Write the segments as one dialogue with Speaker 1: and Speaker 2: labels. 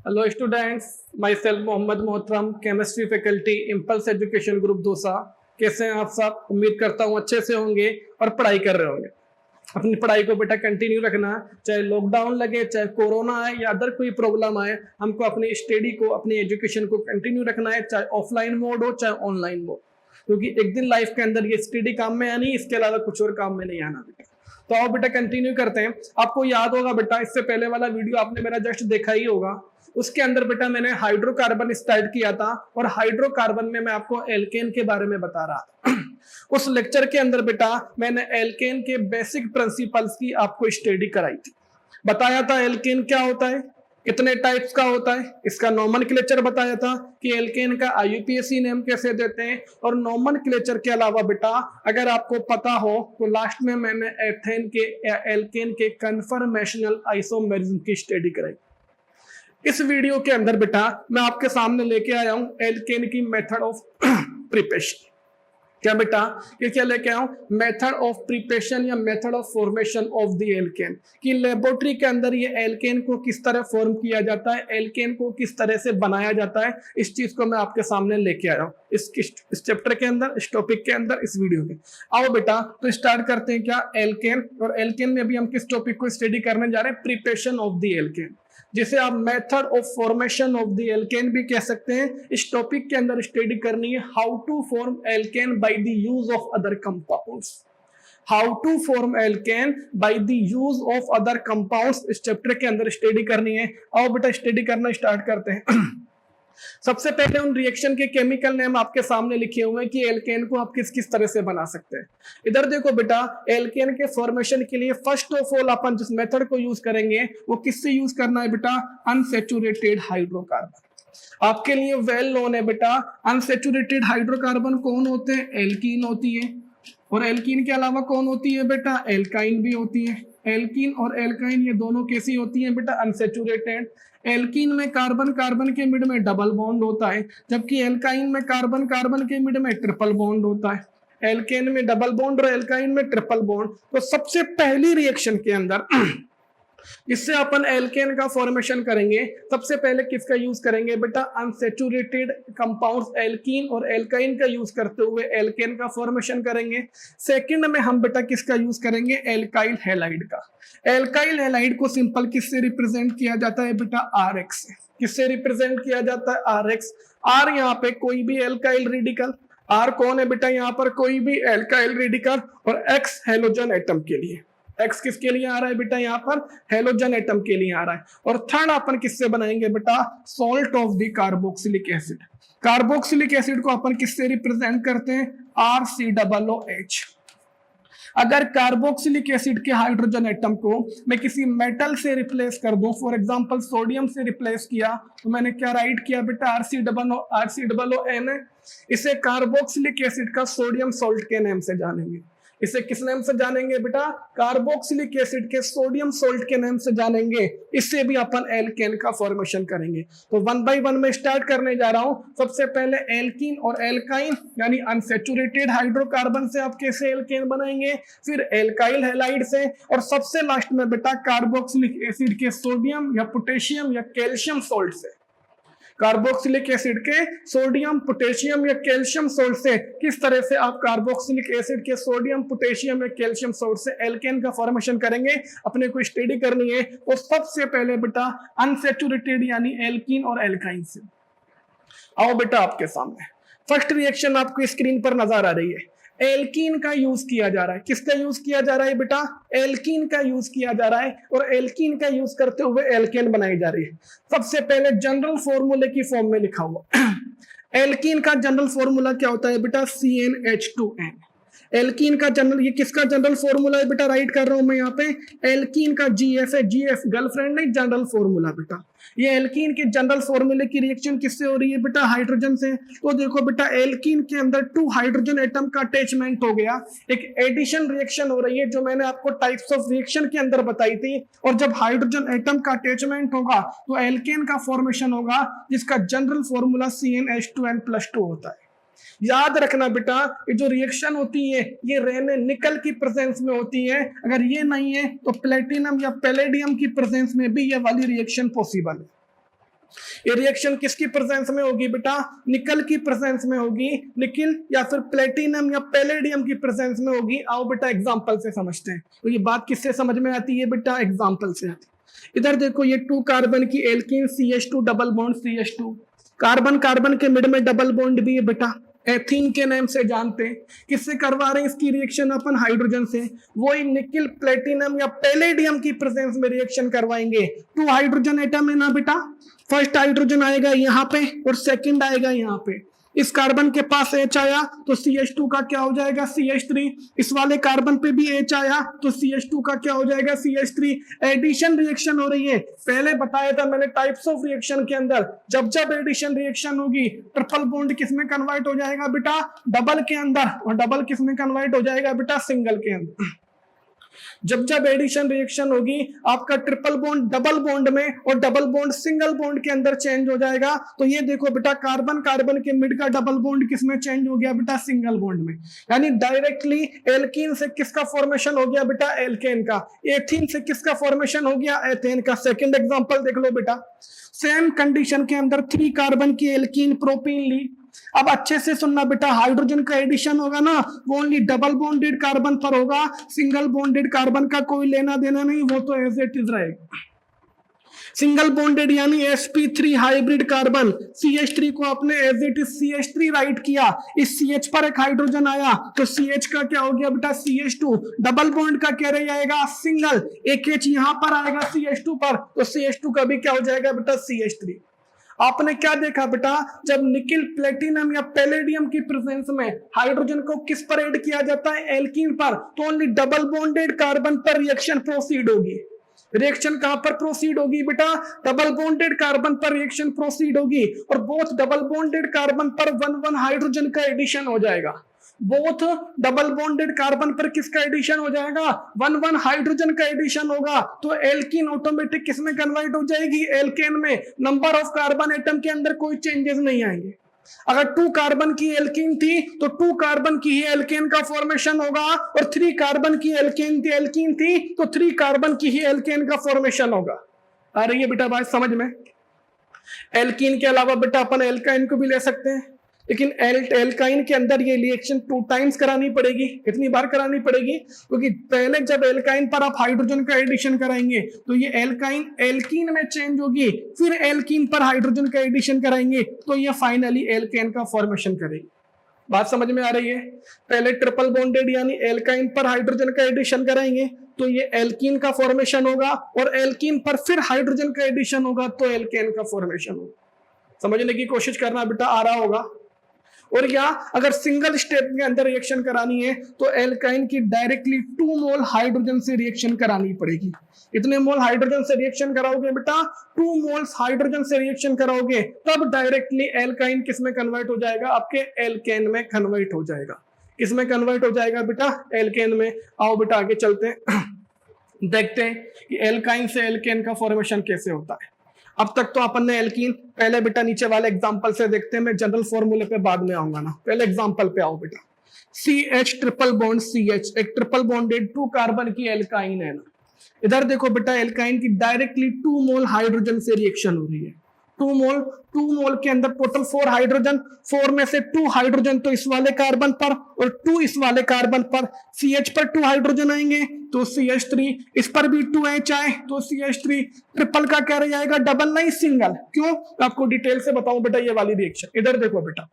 Speaker 1: Hello students, my self Mohammad Mohtaram, chemistry faculty, impulse education group दोसा। कैसे हैं आप सब? उम्मीद करता हूँ अच्छे से होंगे और पढ़ाई कर रहे होंगे। अपनी पढ़ाई को बेटा कंटिन्यू रखना, चाहे लॉकडाउन लगे, चाहे कोरोना आए या अदर कोई प्रॉब्लम आए, हमको अपनी स्टडी को, अपनी एजुकेशन को कंटिन्यू रखना है, चाहे ऑफलाइन मोड हो चाहे ऑनलाइन मोड, क्योंकि एक दिन लाइफ के अंदर ये स्टडी काम में आनी, इसके अलावा कुछ और काम में नहीं आना बेटा। तो आओ बेटा कंटिन्यू करते हैं। आपको याद होगा बेटा, इससे पहले वाला वीडियो आपने मेरा जस्ट देखा ही होगा। उसके अंदर बेटा मैंने हाइड्रोकार्बन स्टार्ट किया था और हाइड्रोकार्बन में मैं आपको एल्केन के बारे में बता रहा था। उस लेक्चर के अंदर बेटा मैंने एल्केन के बेसिक प्रिंसिपल्स की आपको स्टडी कराई थी। बताया था एल्केन क्या होता है, कितने टाइप्स का होता है, इसका नोमेनक्लेचर बताया था कि एल्केन का आईयूपीएसी नेम कैसे देते हैं। और नोमेनक्लेचर के अलावा बेटा अगर आपको पता हो तो लास्ट में मैंने एथेन के या एल्केन के कन्फर्मेशनल आइसोमेरिज्म की स्टडी कराई। इस वीडियो के अंदर बेटा मैं आपके सामने लेके आया हूं एल्केन की मेथड ऑफ प्रिपरेशन। क्या बेटा ये क्या लेके आया हूं? मेथड ऑफ प्रिपरेशन या method of formation of the alkene, कि लेबोरेटरी के अंदर ये एल्केन को किस तरह फॉर्म किया जाता है, एल्केन को किस तरह से बनाया जाता है। इस चीज को मैं आपके सामने लेके आया हूं इस चैप्टर के अंदर, इस टॉपिक के अंदर, इस वीडियो में। आओ बेटा तो स्टार्ट करते हैं क्या एल्केन। और एल्केन में अभी हम किस टॉपिक को स्टडी करने जा रहे हैं? प्रिपरेशन ऑफ द एल्केन, जिसे आप method of formation of the alkene भी कह सकते हैं। इस टॉपिक के अंदर स्टडी करनी है how to form alkane by the use of other compounds. How to form alkane by the use of other compounds इस चैप्टर के अंदर स्टडी करनी है। आओ बेटा स्टडी करना स्टार्ट करते हैं। सबसे पहले उन रिएक्शन के केमिकल नेम आपके सामने लिखे हुए हैं कि एल्केन को आप किस किस तरह से बना सकते हैं। इधर देखो बेटा, एल्केन के फॉर्मेशन के लिए फर्स्ट ऑफ ऑल अपन जिस मेथड को यूज करेंगे वो किससे यूज करना है बेटा? Unsaturated hydrocarbon. आपके लिए वेल नोन है बेटा, अनसैचुरेटेड हाइड्रोकार्बन कौन होते हैं? एल्कीन होती है। और एल्कीन के अलावा कौन होती है बेटा? एल्काइन भी होती है। एल्कीन और एल्काइन ये दोनों कैसी होती हैं बेटा? अनसैचुरेटेड। एल्कीन में कार्बन कार्बन के मिड में डबल बॉन्ड होता है, जबकि एल्काइन में कार्बन कार्बन के मिड में ट्रिपल बॉन्ड होता है। एल्केन में डबल बॉन्ड और एल्काइन में ट्रिपल बॉन्ड। तो सबसे पहली रिएक्शन के अंदर इससे अपन एल्केन का फॉर्मेशन करेंगे, सबसे पहले किसका यूज करेंगे बेटा? अनसैचुरेटेड कंपाउंड्स एल्कीन और एल्काइन का यूज करते हुए एल्केन का फॉर्मेशन करेंगे। सेकंड में हम बेटा किसका यूज करेंगे? एल्काइल हैलाइड का। एल्काइल हैलाइड को सिंपल किससे रिप्रेजेंट किया जाता है बेटा? RX से। किससे रिप्रेजेंट किया जाता है? RX। R यहाँ पे कोई भी एल्काइल रेडिकल, R कौन है बेटा? यहाँ पर कोई भी एल्काइल रेडिकल, और X हेलोजन एटम के लिए। X किसके लिए आ रहा है बेटा? यहाँ पर हेलोजन एटम के लिए आ रहा है। और थर्ड अपन किससे बनाएंगे बेटा? Salt of the carboxylic acid. Carboxylic acid को अपन किससे रिप्रेजेंट करते हैं? RCOOH। अगर कार्बोक्सिलिक एसिड के हाइड्रोजन एटम को मैं किसी मेटल से रिप्लेस कर दूं, फॉर एग्जांपल सोडियम से रिप्लेस किया, तो मैंने क्या राइट किया बेटा? RCOON। इसे कार्बोक्सिलिक एसिड का सोडियम सॉल्ट के नेम से जानेंगे। इसे किस नेम से जानेंगे बेटा? कार्बोक्सिलिक एसिड के सोडियम सॉल्ट के नेम से जानेंगे। इससे भी अपन एल्केन का फॉर्मेशन करेंगे। तो वन बाय वन में स्टार्ट करने जा रहा हूं। सबसे पहले एल्कीन और एल्काइन यानी अनसैचुरेटेड हाइड्रोकार्बन से आप कैसे एल्केन बनाएंगे, फिर एल्काइल हैलाइड से, और सबसे लास्ट में बेटा कार्बोक्सिलिक एसिड के सोडियम या पोटेशियम या कैल्शियम सॉल्ट से। कार्बोक्सिलिक एसिड के सोडियम, पोटेशियम या कैल्शियम सॉल्ट से किस तरह से आप कार्बोक्सिलिक एसिड के सोडियम, पोटेशियम या कैल्शियम सॉल्ट से एल्केन का फॉर्मेशन करेंगे, अपने को स्टडी करनी है। तो सबसे पहले बेटा अनसैचुरेटेड यानी एल्कीन और एल्काइन से। आओ बेटा आपके सामने फर्स्ट रिएक्शन आपको स्क्रीन पर नजर आ रही है। एल्कीन का यूज किया जा रहा है। किसका यूज किया जा रहा है बेटा? एल्कीन का यूज किया जा रहा है, और एल्कीन का यूज करते हुए एल्केन बनाई जा रही है। सबसे पहले जनरल फॉर्मूले की फॉर्म में लिखा हुआ एल्कीन का जनरल फॉर्मूला क्या होता है बेटा? CnH2n। एल्कीन का जनरल, ये किसका जनरल फॉर्मूला है बेटा? राइट कर रहा हूं मैं यहाँ पे, एल्कीन का GF है। GF गर्लफ्रेंड नहीं, जनरल फॉर्मूला बेटा। ये एल्कीन के जनरल फॉर्मूले की रिएक्शन किससे हो रही है बेटा? हाइड्रोजन से। तो देखो बेटा एल्कीन के अंदर 2 हाइड्रोजन एटम का अटैचमेंट हो गया, एक एडिशन रिएक्शन हो रही है जो मैंने आपको टाइप्स ऑफ रिएक्शन के अंदर बताई थी। और जब हाइड्रोजन एटम का अटैचमेंट होगा तो एल्केन का फॉर्मेशन होगा, जिसका जनरल फॉर्मूला CnH2n+2 होता है। याद रखना बेटा, ये जो रिएक्शन होती है ये रेने निकल की प्रेजेंस में होती है। अगर ये नहीं है तो प्लेटिनम या पैलेडियम की प्रेजेंस में भी ये वाली रिएक्शन पॉसिबल है। ये रिएक्शन किसकी प्रेजेंस में होगी बेटा? निकल की प्रेजेंस में होगी, निकल या फिर प्लेटिनम या पैलेडियम की प्रेजेंस में होगी। आओ बेटा एग्जांपल से समझते हैं। तो ये बात किससे समझ में आती है बेटा? एग्जांपल से आती है। इधर देखो ये 2 कार्बन की alkene CH2 double bond CH2, carbon carbon के मिड में डबल बॉन्ड भी है बेटा, एथीन के नाम से जानते हैं। किससे करवा रहे हैं इसकी रिएक्शन? अपन हाइड्रोजन से। वही निकल प्लेटिनम या पैलेडियम की प्रेजेंस में रिएक्शन करवाएंगे। 2 हाइड्रोजन एटम है ना बेटा, फर्स्ट हाइड्रोजन आएगा यहाँ पे और सेकंड आएगा यहाँ पे। इस कार्बन के पास H आया तो CH2 का क्या हो जाएगा? CH3। इस वाले कार्बन पे भी H आया तो CH2 का क्या हो जाएगा? CH3। एडिशन रिएक्शन हो रही है। पहले बताया था मैंने टाइप्स ऑफ रिएक्शन के अंदर, जब जब एडिशन रिएक्शन होगी ट्रिपल बॉन्ड किस में कन्वर्ट हो जाएगा बेटा? डबल के अंदर। और डबल किस में कन्वर्ट हो जाएगा बेटा? सिंगल के अंदर। जब जब एडिशन रिएक्शन होगी आपका ट्रिपल बॉन्ड डबल बॉन्ड में और डबल बॉन्ड सिंगल बॉन्ड के अंदर चेंज हो जाएगा। तो ये देखो बेटा कार्बन कार्बन के मिड का डबल बॉन्ड किस में चेंज हो गया बेटा? सिंगल बॉन्ड में। यानी डायरेक्टली एल्कीन से किसका फॉर्मेशन हो गया बेटा? एल्केन का। एथीन से किसका फॉर्मेशन हो गया? एथेन का। सेकंड एग्जांपल देख लो बेटा, सेम कंडीशन के अंदर 3 कार्बन की एल्कीन प्रोपीन ली। अब अच्छे से सुनना बेटा, हाइड्रोजन का एडिशन होगा ना वो ओनली डबल बॉन्डेड कार्बन पर होगा, सिंगल बॉन्डेड कार्बन का कोई लेना देना नहीं, वो तो एज इट इज रहेगा। सिंगल बॉन्डेड यानी sp3 हाइब्रिड कार्बन, CH3 को आपने as it is CH3 right किया, इस CH पर एक हाइड्रोजन आया तो CH का क्या हो गया बेटा? CH2। डबल बॉन्ड का क्या रह जाएगा? सिंगल। एक H यहां पर आएगा CH2 पर तो CH2 का भी क्या हो जाएगा बेटा? CH3। आपने क्या देखा बेटा? जब निकल प्लेटिनम या पैलेडियम की प्रेजेंस में हाइड्रोजन को किस पर ऐड किया जाता है? एल्कीन पर। तो ओनली डबल बॉन्डेड कार्बन पर रिएक्शन प्रोसीड होगी। रिएक्शन कहां पर प्रोसीड होगी बेटा? डबल बॉन्डेड कार्बन पर रिएक्शन प्रोसीड होगी और बोथ डबल बॉन्डेड कार्बन पर 1 हाइड्रोजन का एडिशन हो जाएगा। बोथ डबल बॉन्डेड कार्बन पर किसका एडिशन हो जाएगा? 1 हाइड्रोजन का एडिशन होगा। तो एल्कीन ऑटोमेटिक किस में कन्वर्ट हो जाएगी? एल्केन में। नंबर ऑफ कार्बन एटम के अंदर कोई चेंजेस नहीं आएंगे। अगर 2 कार्बन की एल्कीन थी तो 2 कार्बन की ही एल्केन का फॉर्मेशन होगा और 3 कार्बन की एल्कीन थी तो 3 कार्बन की ही एल्केन का फॉर्मेशन होगा। आ रही है बेटा बात समझ में? एल्कीन के अलावा बेटा अपन एल्काइन को भी ले सकते हैं, लेकिन एल्काइन के अंदर ये रिएक्शन 2 टाइम्स करानी पड़ेगी। कितनी बार करानी पड़ेगी? क्योंकि पहले जब एल्काइन पर आप हाइड्रोजन का एडिशन कराएंगे तो ये एल्काइन एल्कीन में चेंज होगी, फिर एल्कीन पर हाइड्रोजन का एडिशन कराएंगे तो ये फाइनली एल्केन का फॉर्मेशन करेगी। बात समझ में आ रही है? पहले ट्रिपल बॉन्डेड यानी एल्काइन पर हाइड्रोजन का एडिशन कराएंगे तो ये एल्कीन का फॉर्मेशन होगा और एल्कीन पर फिर हाइड्रोजन का एडिशन होगा तो एल्केन का फॉर्मेशन होगा। समझने की कोशिश करना बेटा, आ रहा होगा। और या अगर सिंगल स्टेप के अंदर रिएक्शन करानी है तो एल्काइन की डायरेक्टली 2 मोल हाइड्रोजन से रिएक्शन करानी पड़ेगी। इतने मोल हाइड्रोजन से रिएक्शन कराओगे बेटा? 2 मोल्स हाइड्रोजन से रिएक्शन कराओगे तब डायरेक्टली एल्काइन किस में कन्वर्ट हो जाएगा? आपके एल्केन में कन्वर्ट हो जाएगा। किस में कन्वर्ट हो जाएगा बेटा? एल्केन में। आओ बेटा आगे चलते हैं देखते हैं कि एल्काइन से एल्केन का फॉर्मेशन कैसे होता है। अब तक तो अपन ने एल्कीन, पहले बेटा नीचे वाले एग्जांपल से देखते हैं, मैं जनरल फॉर्मूले पे बाद में आऊंगा ना, पहले एग्जांपल पे आओ बेटा। CH ट्रिपल बॉन्ड CH एक ट्रिपल बॉन्डेड 2 कार्बन की एल्काइन है ना। इधर देखो बेटा एल्काइन की डायरेक्टली 2 मोल हाइड्रोजन से रिएक्शन हो रही है। 2 मोल के अंदर टोटल 4 हाइड्रोजन, 4 में से 2 हाइड्रोजन तो इस वाले कार्बन पर और 2 इस वाले कार्बन पर। CH पर 2 हाइड्रोजन आएंगे तो CH3, इस पर भी 2H आए तो CH3। ट्रिपल का क्या रह जाएगा? डबल नहीं सिंगल। क्यों? आपको डिटेल से बताऊं बेटा ये वाली रिएक्शन। इधर देखो बेटा,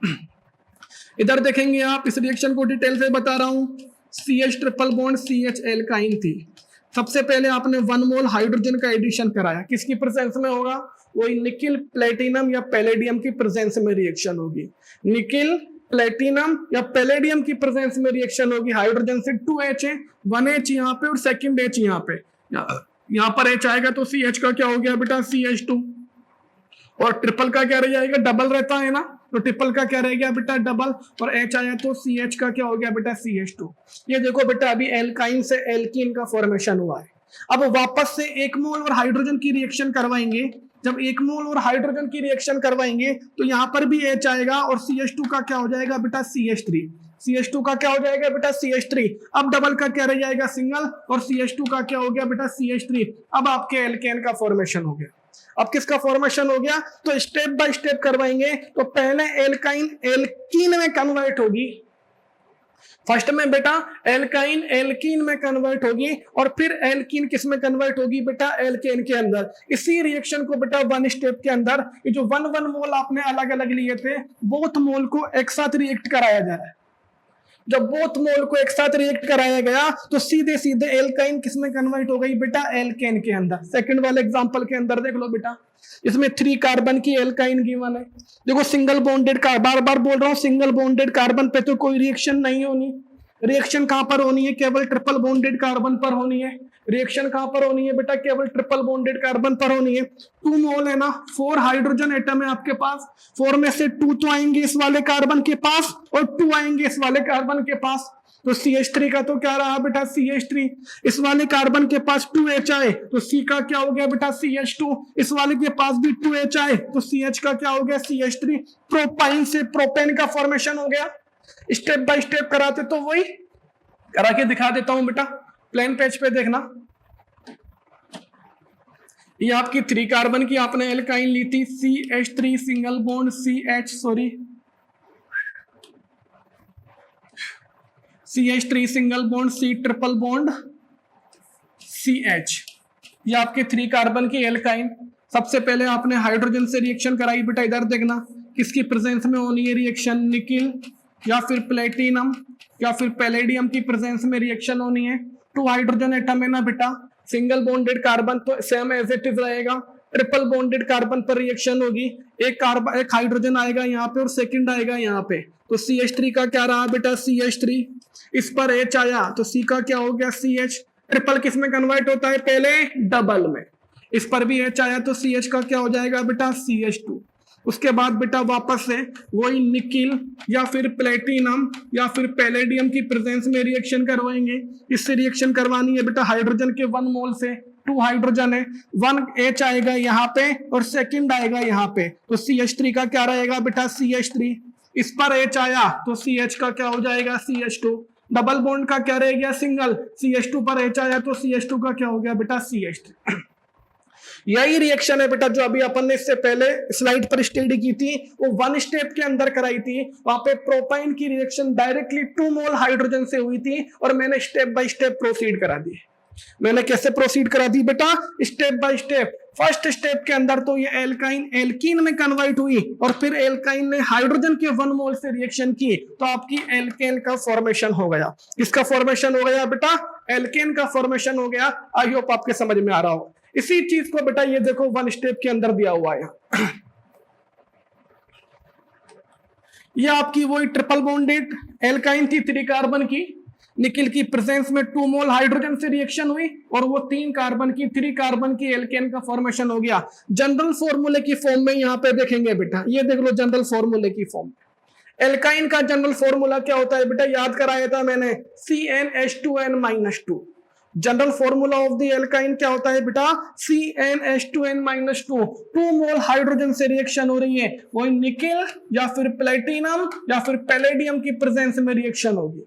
Speaker 1: इधर देखेंगे आप, इस रिएक्शन को डिटेल से बता रहा हूं। CH triple bond CH alkyne थी। सबसे पहले आपने 1 मोल हाइड्रोजन का एडिशन कराया, किसकी प्रेजेंस में होगा? वही निकल प्लेटिनम या पैलेडियम की प्रेजेंस में रिएक्शन होगी। निकल प्लेटिनम या पैलेडियम की प्रेजेंस में रिएक्शन होगी। हाइड्रोजन से 2H है, 1H यहाँ पे और सेकंड H यहाँ पे। यहाँ पर H आएगा तो CH का क्या हो गया बेटा? CH2। और ट्रिपल का क्या रह जाएगा? डबल रहता है ना, तो ट्रिपल का क्या रह गया बेटा? डबल। और H आया तो CH का क्या हो गया बेटा? CH2। ये देखो बेटा अभी एल्काइन से एल्कीन का फॉर्मेशन हुआ है। अब वापस से 1 मोल और हाइड्रोजन की रिएक्शन करवाएंगे। जब 1 मोल और हाइड्रोजन की रिएक्शन करवाएंगे तो यहाँ पर भी H आएगा और CH2 का क्या हो जाएगा बेटा? CH3। CH2 का क्या हो जाएगा बेटा? CH3। अब डबल का क्या रह जाएगा? सिंगल। और CH2 का क्या हो गया बेटा? CH3। अब आपके एल्केन का फॉर्मेशन हो गया। अब किसका फॉर्मेशन हो गया, तो स्टेप बाय स्टेप करवाएंगे। तो पहले एल्काइन एल्कीन में कन्वर्ट होगी, फर्स्ट में बेटा एल्काइन एल्कीन में कन्वर्ट होगी, और फिर एल्कीन किस में कन्वर्ट होगी बेटा, एल्केन के अंदर। इसी रिएक्शन को बेटा वन स्टेप के अंदर ये जो 1 मोल आपने अलग अलग लिए थे, बोथ मोल को एक साथ रिएक्ट कराया जा रहा है। जब बोथ मोल को एक साथ रिएक्ट कराया गया तो सीधे सीधे एल्काइन किस में कन्वर्ट हो गई बेटा, एल्केन के अंदर। सेकंड वाले एग्जांपल के अंदर देख लो बेटा, इसमें 3 कार्बन की एल्काइन गिवन है। देखो सिंगल बॉन्डेड कार्बन, बार बार बोल रहा हूं, सिंगल बॉन्डेड कार्बन पे तो कोई रिएक्शन नहीं होनी। रिएक्शन कहां पर होनी है, केवल ट्रिपल बॉन्डेड कार्बन पर होनी है। रिएक्शन कहां पर होनी है बेटा, केवल ट्रिपल बॉन्डेड कार्बन पर होनी है। 2 मोल है ना, 4 हाइड्रोजन एटम है आपके पास, 4 में से 2 तो आएंगे इस वाले कार्बन के पास और 2 आएंगे इस वाले कार्बन के पास। तो CH3 का तो क्या रहा बेटा, CH3। इस वाले कार्बन के पास 2H आए तो C का क्या हो गया बेटा, CH2। इस वाले के पास भी 2H आए तो CH का क्या हो गया, CH3। प्रोपाइन से प्रोपेन का फॉर्मेशन हो गया। स्टेप बाय स्टेप कराते तो वही करा के दिखा देता हूं बेटा, प्लेन पेज पे देखना। ये आपकी 3 कार्बन की आपने एल्काइन ली थी, CH3 single bond CH3 single bond C triple bond CH। ये आपके 3 कार्बन की एल्काइन। सबसे पहले आपने हाइड्रोजन से रिएक्शन कराई बेटा, इधर देखना किसकी प्रेजेंस में होनी है रिएक्शन, निकिल या फिर प्लेटिनम या फिर पैलेडियम की प्रेजेंस में रिएक्शन होनी है। 2 हाइड्रोजन एटम है ना बेटा, सिंगल बॉन्डेड कार्बन तो सेम एज इट इज रहेगा, ट्रिपल बॉन्डेड कार्बन पर रिएक्शन होगी। एक हाइड्रोजन आएगा यहाँ पे और सेकंड आएगा यहाँ पे, तो CH3 का क्या रहा बेटा, CH3। इस पर H आया तो C का क्या हो गया, CH। ट्रिपल किस में कन्वर्ट होता है, पहले डबल में। इस पर भी H आया तो CH का क्या हो जाएगा बेटा, CH2। उसके बाद बेटा वापस से वही निकिल या फिर प्लेटिनम या फिर पैलेडियम की प्रेजेंस में रिएक्शन करवाएंगे। इससे रिएक्शन करवानी है बेटा हाइड्रोजन के 1 मोल से, 2 हाइड्रोजन है, 1 H आएगा यहाँ पे और सेकंड आएगा यहाँ पे, तो CH3 का क्या रहेगा बेटा, CH3। इस पर H आया तो CH का क्या हो जाएगा, CH2। डबल बॉन्ड का क्या रह गया, सिंगल। CH2 पर H आया तो CH2 का क्या हो गया बेटा, CH3। यही रिएक्शन है बेटा जो अभी अपन ने इससे पहले स्लाइड पर स्टडी की थी, वो 1 स्टेप के अंदर कराई थी। वहां पे प्रोपाइन की रिएक्शन डायरेक्टली 2 मोल हाइड्रोजन से हुई थी और मैंने स्टेप बाय स्टेप प्रोसीड करा दी। मैंने कैसे प्रोसीड करा दी बेटा, step by step. First step के अंदर तो ये एल्काइन एल्कीन में कन्वर्ट हुई और फिर एल्काइन ने हाइड्रोजन के 1 मोल से रिएक्शन की तो आपकी एल्केन का फॉर्मेशन हो गया। किसका फॉर्मेशन हो गया बेटा, एल्केन का फॉर्मेशन हो गया। आई होप आपके समझ में आ रहा हो। इसी चीज को बेटा ये देखो 1 स्टेप के अंदर दिया हुआ है। ये आपकी वही ट्रिपल बॉन्डेड एल्काइन थी 3 कार्बन की, निकिल की प्रेजेंस में 2 मोल हाइड्रोजन से रिएक्शन हुई और वो 3 कार्बन की एल्केन का फॉर्मेशन हो गया। जनरल फॉर्मूले की फॉर्म में यहाँ पे देखेंगे बेटा, ये देख लो जनरल फॉर्मूले की फॉर्म। एल्काइन का जनरल फॉर्मूला क्या होता है बेटा, याद कराया था मैंने, CnH2n-2। General formula of the alkyne क्या होता है बेटा, CnH2n-2। 2 मोल हाइड्रोजन से रिएक्शन हो रही है, वो निकिल या फिर प्लेटिनम या फिर पैलेडियम की प्रेजेंस में रिएक्शन होगी।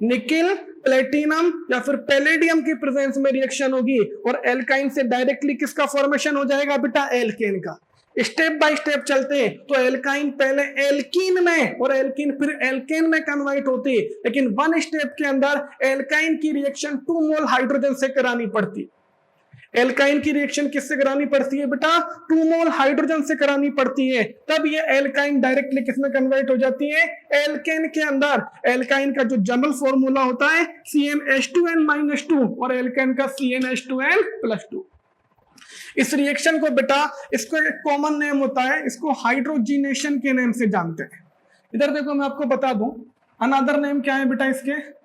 Speaker 1: निकिल, प्लेटिनम या फिर पैलेडियम की प्रेजेंस में रिएक्शन होगी और एल्काइन से डायरेक्टली किसका फॉर्मेशन हो जाएगा बेटा, एल्केन का। स्टेप बाय स्टेप चलते हैं तो एल्काइन पहले एल्कीन में और एल्कीन फिर एल्केन में कन्वर्ट होती है, लेकिन 1 स्टेप के अंदर एल्काइन की रिएक्शन 2 मोल हाइड्रोजन से करानी पड़ती। एल्काइन की रिएक्शन किससे करानी पड़ती है बेटा, 2 मोल हाइड्रोजन से करानी पड़ती है, तब ये एल्काइन डायरेक्टली किसमें कन्वर्ट हो जाती है, एल्केन के अंदर। एल्काइन का जो जनरल फॉर्मूला होता है CnH2n-2 और एल्केन का CnH2n+2। इस रिएक्शन को बेटा, इसको एक कॉमन नेम होता है, इसको हाइड्रोजीनेशन के नेम से जानते हैं। इधर देखो मैं आपको बता दूं, अनदर नेम क्या है बेटा इसके,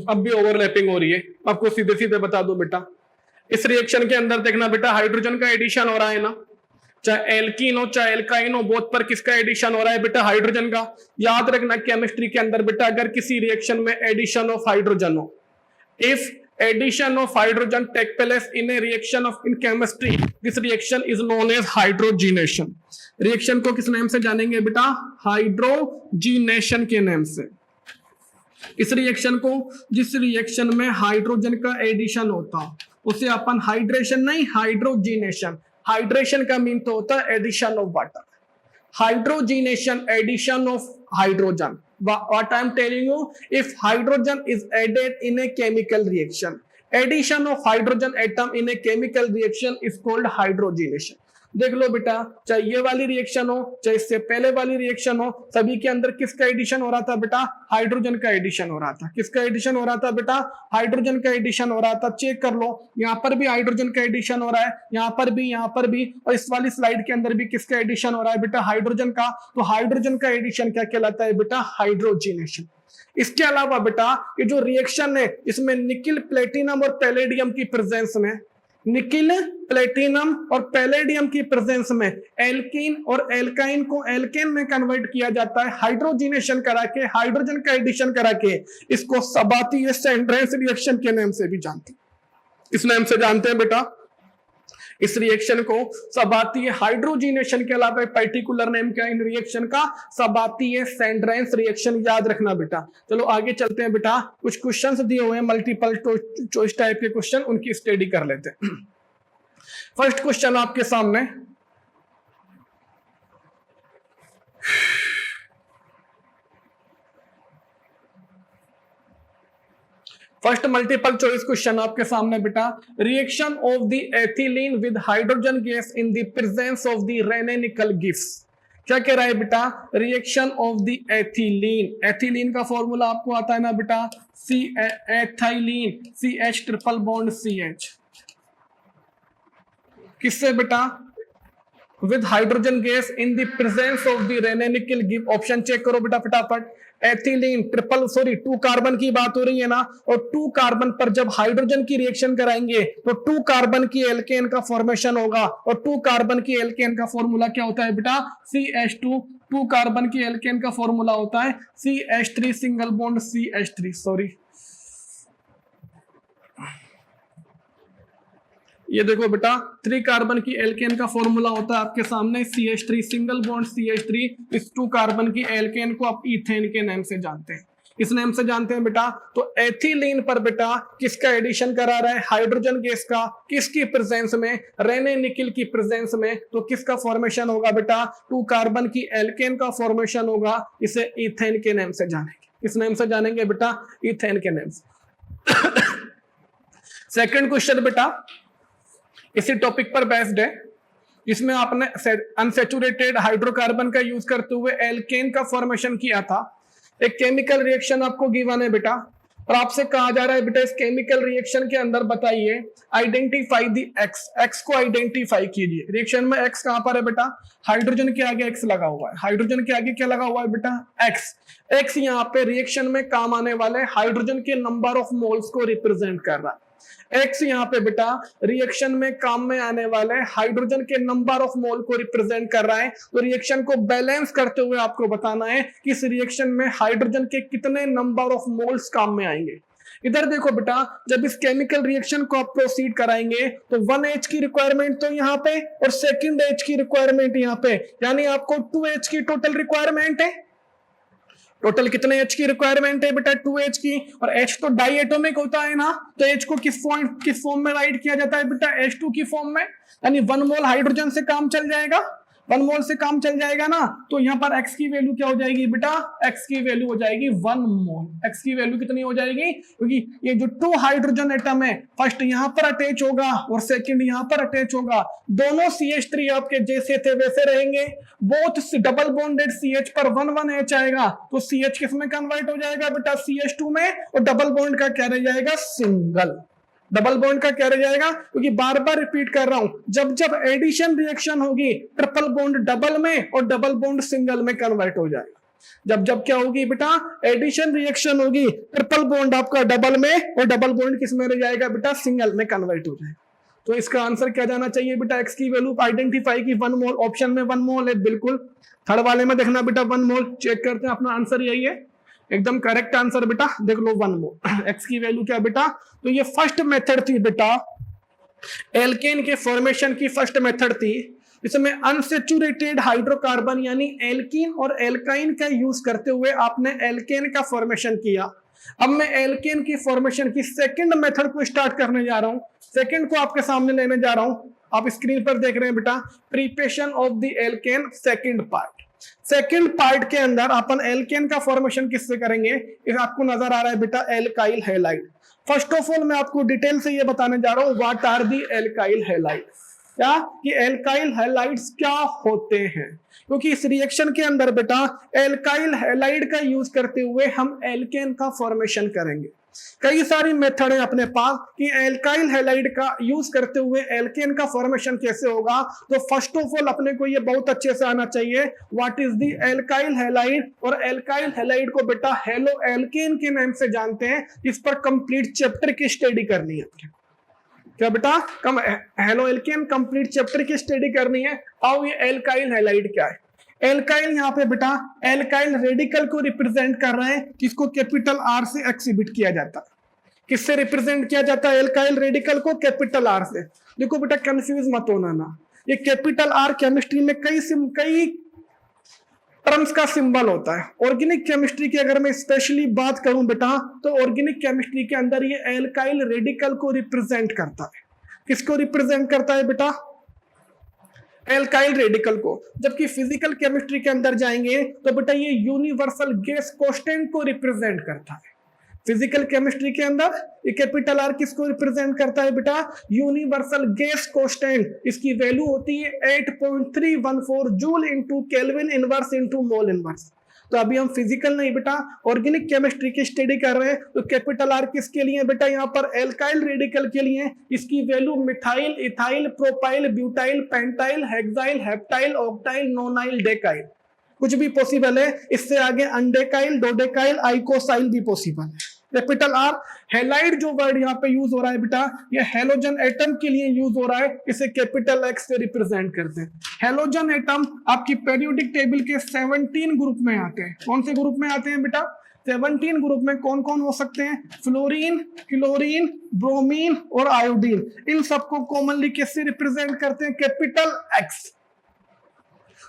Speaker 1: अब भी ओवरलैपिंग हो रही है। आपको सीधे सीधे बता दो बेटा, इस रिएक्शन के अंदर देखना बेटा, हाइड्रोजन का एडिशन हो रहा है ना, चाहे एल्कीन हो चाहे एल्काइन हो, बोथ पर किसका एडिशन हो रहा है बेटा, हाइड्रोजन का। याद रखना केमिस्ट्री के अंदर बेटा अगर किसी रिएक्शन में एडिशन ऑफ हाइड्रोजन हो, if addition of hydrogen take place in a reaction of in chemistry, this reaction is known as hydrogenation। Reaction को किस नाम से जानेंगे बेटा, हाइड्रोजीनेशन के नाम से। इस रिएक्शन को, जिस रिएक्शन में हाइड्रोजन का एडिशन होता उसे अपन हाइड्रेशन नहीं हाइड्रोजीनेशन, हाइड्रेशन का मीन तो होता है addition of water, hydrogenation addition of hydrogen. What I'm telling you, if hydrogen is added in a chemical reaction, addition of hydrogen atom in a chemical reaction is called hydrogenation। देख लो बेटा, चाहे ये वाली reaction हो चाहे इससे पहले वाली रिएक्शन हो, सभी के अंदर किसका एडिशन हो रहा था बेटा, हाइड्रोजन का एडिशन हो रहा था। किसका एडिशन हो रहा था बेटा, हाइड्रोजन का एडिशन हो रहा था। चेक कर लो, यहाँ पर भी हाइड्रोजन का एडिशन हो रहा है, यहाँ पर भी, और इस वाली स्लाइड के अंदर भी किसका एडिशन हो रहा है बेटा, हाइड्रोजन का। तो हाइड्रोजन का एडिशन क्या कहलाता है बेटा, हाइड्रोजीनेशन। इसके अलावा बेटा ये जो रिएक्शन है इसमें निकिल, प्लेटिनम और पैलेडियम की प्रेजेंस में, निकिल, प्लेटिनम और पैलेडियम की प्रेजेंस में एल्कीन और एल्काइन को एल्केन में कन्वर्ट किया जाता है हाइड्रोजीनेशन करा के, हाइड्रोजन का एडिशन करा के। इसको सबातीय सैंड्रेस रिएक्शन के नाम से भी जानते हैं, इस नाम से जानते हैं बेटा। इस रिएक्शन को सबातीय हाइड्रोजीनेशन के अलावा पर्टिकुलर नेम क्या है इन रिएक्शन का, सबातीय सैंड्रेस रिएक्शन। याद रखना बेटा। चलो आगे चलते हैं बेटा, कुछ क्वेश्चंस दिए हुए हैं मल्टीपल चॉइस टाइप के क्वेश्चन, उनकी स्टडी कर लेते हैं। फर्स्ट क्वेश्चन आपके सामने, फर्स्ट मल्टीपल चॉइस क्वेश्चन आपके सामने बेटा, reaction of the ethylene with hydrogen gas in the presence of the Raney nickel gifts. क्या कह रहा है बेटा, reaction of the ethylene, ethylene का फॉर्मूला आपको आता है ना बेटा, C ethylene, CH triple bond CH, किससे बेटा, with hydrogen gas in the presence of the Raney nickel gift. Option check करो बेटा फटाफट। एथिलीन ट्रिपल, सॉरी 2 कार्बन की बात हो रही है ना, और 2 कार्बन पर जब हाइड्रोजन की रिएक्शन कराएंगे तो 2 कार्बन की एल्केन का फॉर्मेशन होगा, और 2 कार्बन की एल्केन का फॉर्मूला क्या होता है बेटा, CH2। 2 कार्बन की एल्केन का फॉर्मूला होता है CH3 single bond CH3, sorry ये देखो बेटा, 3 कार्बन की एल्केन का फॉर्मूला होता है आपके सामने CH3 सिंगल बॉन्ड CH3। इस 2 कार्बन की एल्केन को आप इथेन के नाम से जानते हैं, इस नाम से जानते हैं बेटा। तो एथिलीन पर बेटा किसका एडिशन करा रहा है, हाइड्रोजन गैस का, किसकी प्रेजेंस में, रेने निकिल की प्रेजेंस में। तो किसका फॉर्मेशन होगा बेटा, 2 कार्बन की एल्केन का फॉर्मेशन होगा, इसे इथेन के नाम से जानेंगे, इस नाम से जानेंगे बेटा, इथेन के नाम से। सेकंड क्वेश्चन बेटा इसी टॉपिक पर बेस्ड है, इसमें आपने अनसैचुरेटेड हाइड्रोकार्बन का यूज करते हुए एल्केन का फॉर्मेशन किया था। एक केमिकल रिएक्शन आपको गिवन है बेटा, और आपसे कहा जा रहा है बेटा इस केमिकल रिएक्शन के अंदर बताइए, आइडेंटिफाई दी एक्स, एक्स को आइडेंटिफाई कीजिए। रिएक्शन में एक्स कहां पर है बेटा, हाइड्रोजन के आगे एक्स लगा हुआ है, हाइड्रोजन के आगे क्या लगा हुआ है बेटा, एक्स। एक्स यहाँ पे रिएक्शन में काम आने वाले हाइड्रोजन के नंबर ऑफ मोल्स को रिप्रेजेंट कर रहा है। एक्स यहाँ पे बेटा रिएक्शन में काम में आने वाले हाइड्रोजन के नंबर ऑफ मोल को रिप्रेजेंट कर रहा है। तो रिएक्शन को बैलेंस करते हुए आपको बताना है कि इस रिएक्शन में हाइड्रोजन के कितने नंबर ऑफ मोल्स काम में आएंगे। इधर देखो बेटा, जब इस केमिकल रिएक्शन को आप प्रोसीड कराएंगे तो 1H की रिक्वायरमेंट तो यहाँ पे और सेकंड H की रिक्वायरमेंट यहाँ पे, यानी आपको 2H की टोटल रिक्वायरमेंट है। टोटल कितने H की रिक्वायरमेंट है बेटा, 2H की। और H तो डाई एटोमिक होता है ना, तो H को किस फॉर्म में राइट किया जाता है बेटा, H2 की फॉर्म में, यानी 1 मोल हाइड्रोजन से काम चल जाएगा, 1 मोल से काम चल जाएगा ना। तो यहाँ पर x की वैल्यू क्या हो जाएगी बेटा, x की वैल्यू हो जाएगी 1 मोल। x की वैल्यू कितनी हो जाएगी, क्योंकि ये जो 2 हाइड्रोजन एटम है, फर्स्ट यहाँ पर अटैच होगा और सेकंड यहाँ पर अटैच होगा। दोनों CH3 आपके जैसे थे वैसे रहेंगे, बोथ डबल बॉन्डेड CH पर 1 आएगा, तो CH किस में कन्वर्ट हो जाएगा बेटा, CH2 में, और डबल बॉन्ड का क्या रह जाएगा, सिंगल। डबल बॉन्ड का क्या रह जाएगा, क्योंकि बार बार रिपीट कर रहा हूं, जब जब एडिशन रिएक्शन होगी ट्रिपल बॉन्ड डबल में और डबल बॉन्ड सिंगल में कन्वर्ट हो जाएगा। जब जब क्या होगी बेटा, एडिशन रिएक्शन होगी, ट्रिपल बॉन्ड आपका डबल में और डबल बॉन्ड किस में रह जाएगा बेटा, सिंगल में कन्वर्ट हो जाएगा। तो इसका आंसर क्या जाना चाहिए बेटा, एक्स की वैल्यू आइडेंटिफाई की 1 मोल, ऑप्शन में 1 मोल है बिल्कुल। थर्ड वाले में देखना बेटा 1 मोल, चेक करते हैं अपना आंसर यही है, एकदम करेक्ट आंसर बेटा, देख लो 1 मोल। एक्स की वैल्यू क्या बेटा, तो ये फर्स्ट मेथड थी बेटा, एल्केन के फॉर्मेशन की फर्स्ट मेथड थी, इसमें अनसेचुरेटेड हाइड्रोकार्बन यानी एल्कीन और एल्काइन का यूज करते हुए आपने एल्केन का फॉर्मेशन किया। अब मैं एल्केन की फॉर्मेशन की सेकंड मेथड को स्टार्ट करने जा रहा हूं, सेकंड को आपके सामने लेने जा रहा हूं, आप स्क्रीन पर देख रहे हैं बेटा, preparation of the alkene second part. Second part के अंदर अपन एल्केन का फॉर्मेशन किससे करेंगे, इस आपको नजर आ रहा है बेटा alkyl halide. First of all मैं आपको डिटेल से ये बताने जा रहा हूं what are the alkyl halide, क्या कि एल्काइल हैलाइड्स क्या होते हैं, क्योंकि इस रिएक्शन के अंदर बेटा एल्काइल हैलाइड का यूज करते हुए हम एल्केन का फॉर्मेशन करेंगे। कई सारी मेथड है अपने पास कि एल्काइल हैलाइड का यूज करते हुए एल्केन का फॉर्मेशन कैसे होगा। तो फर्स्ट ऑफ ऑल अपने को ये बहुत अच्छे से आना चाहिए what is the alkyl halide, और एल्काइल हैलाइड को बेटा हेलो एल्केन के नाम से जानते हैं। इस पर कंप्लीट चैप्टर की स्टडी करनी है, क्या बेटा हेलो एल्केन कंप्लीट चैप्टर की स्टडी करनी है। आओ ये एल्काइल हैलाइड क्या है। एल्काइल यहाँ पे बेटा एल्काइल रेडिकल को रिप्रेजेंट कर रहे हैं, जिसको कैपिटल आर से एक्सिबिट किया जाता है। किससे रिप्रेजेंट किया जाता है एल्काइल रेडिकल को, कैपिटल आर से। देखो बेटा कंफ्यूज मत होना ना, ये कैपिटल आर केमिस्ट्री में कई टर्म्स का सिंबल होता है। ऑर्गेनिक केमिस्ट्री की अगर मैं स्पेशली बात करूं बेटा, तो ऑर्गेनिक केमिस्ट्री के अंदर ये एल्काइल रेडिकल को रिप्रेजेंट करता है। किसको रिप्रेजेंट करता है बेटा, एल्काइल रेडिकल को। जबकि फिजिकल केमिस्ट्री के अंदर जाएंगे तो बेटा ये यूनिवर्सल गैस कांस्टेंट को रिप्रेजेंट करता है। फिजिकल केमिस्ट्री के अंदर ये कैपिटल आर किसको रिप्रेजेंट करता है बेटा, यूनिवर्सल गैस कांस्टेंट। इसकी वैल्यू होती है 8.314 joule into kelvin inverse into mole inverse. तो अभी हम फिजिकल नहीं बेटा ऑर्गेनिक केमिस्ट्री की स्टडी कर रहे हैं। तो कैपिटल आर किसके लिए बेटा, यहाँ पर एल्काइल रेडिकल के लिए। इसकी value methyl, ethyl, propyl, butyl, pentyl, hexyl, heptyl, octyl, nonyl, डेकाइल, कुछ भी पॉसिबल है। इससे आगे अनडेकाइल, डोडेकाइल, आइकोसाइल भी पॉसिबल है। कैपिटल आर हैलाइड जो वर्ड यहाँ पे यूज हो रहा है बेटा, ये हेलोजन एटम के लिए यूज हो रहा है, इसे कैपिटल एक्स से रिप्रेजेंट करते हैं। हेलोजन एटम आपकी पेरियोडिक टेबल के 17 ग्रुप में आते हैं। कौन से ग्रुप में आते हैं बेटा, 17 ग्रुप में कौन कौन हो सकते हैं, फ्लोरीन, क्लोरीन, ब्रोमीन और आयोडीन। इन सबको कॉमनली किससे रिप्रेजेंट करते हैं, कैपिटल एक्स।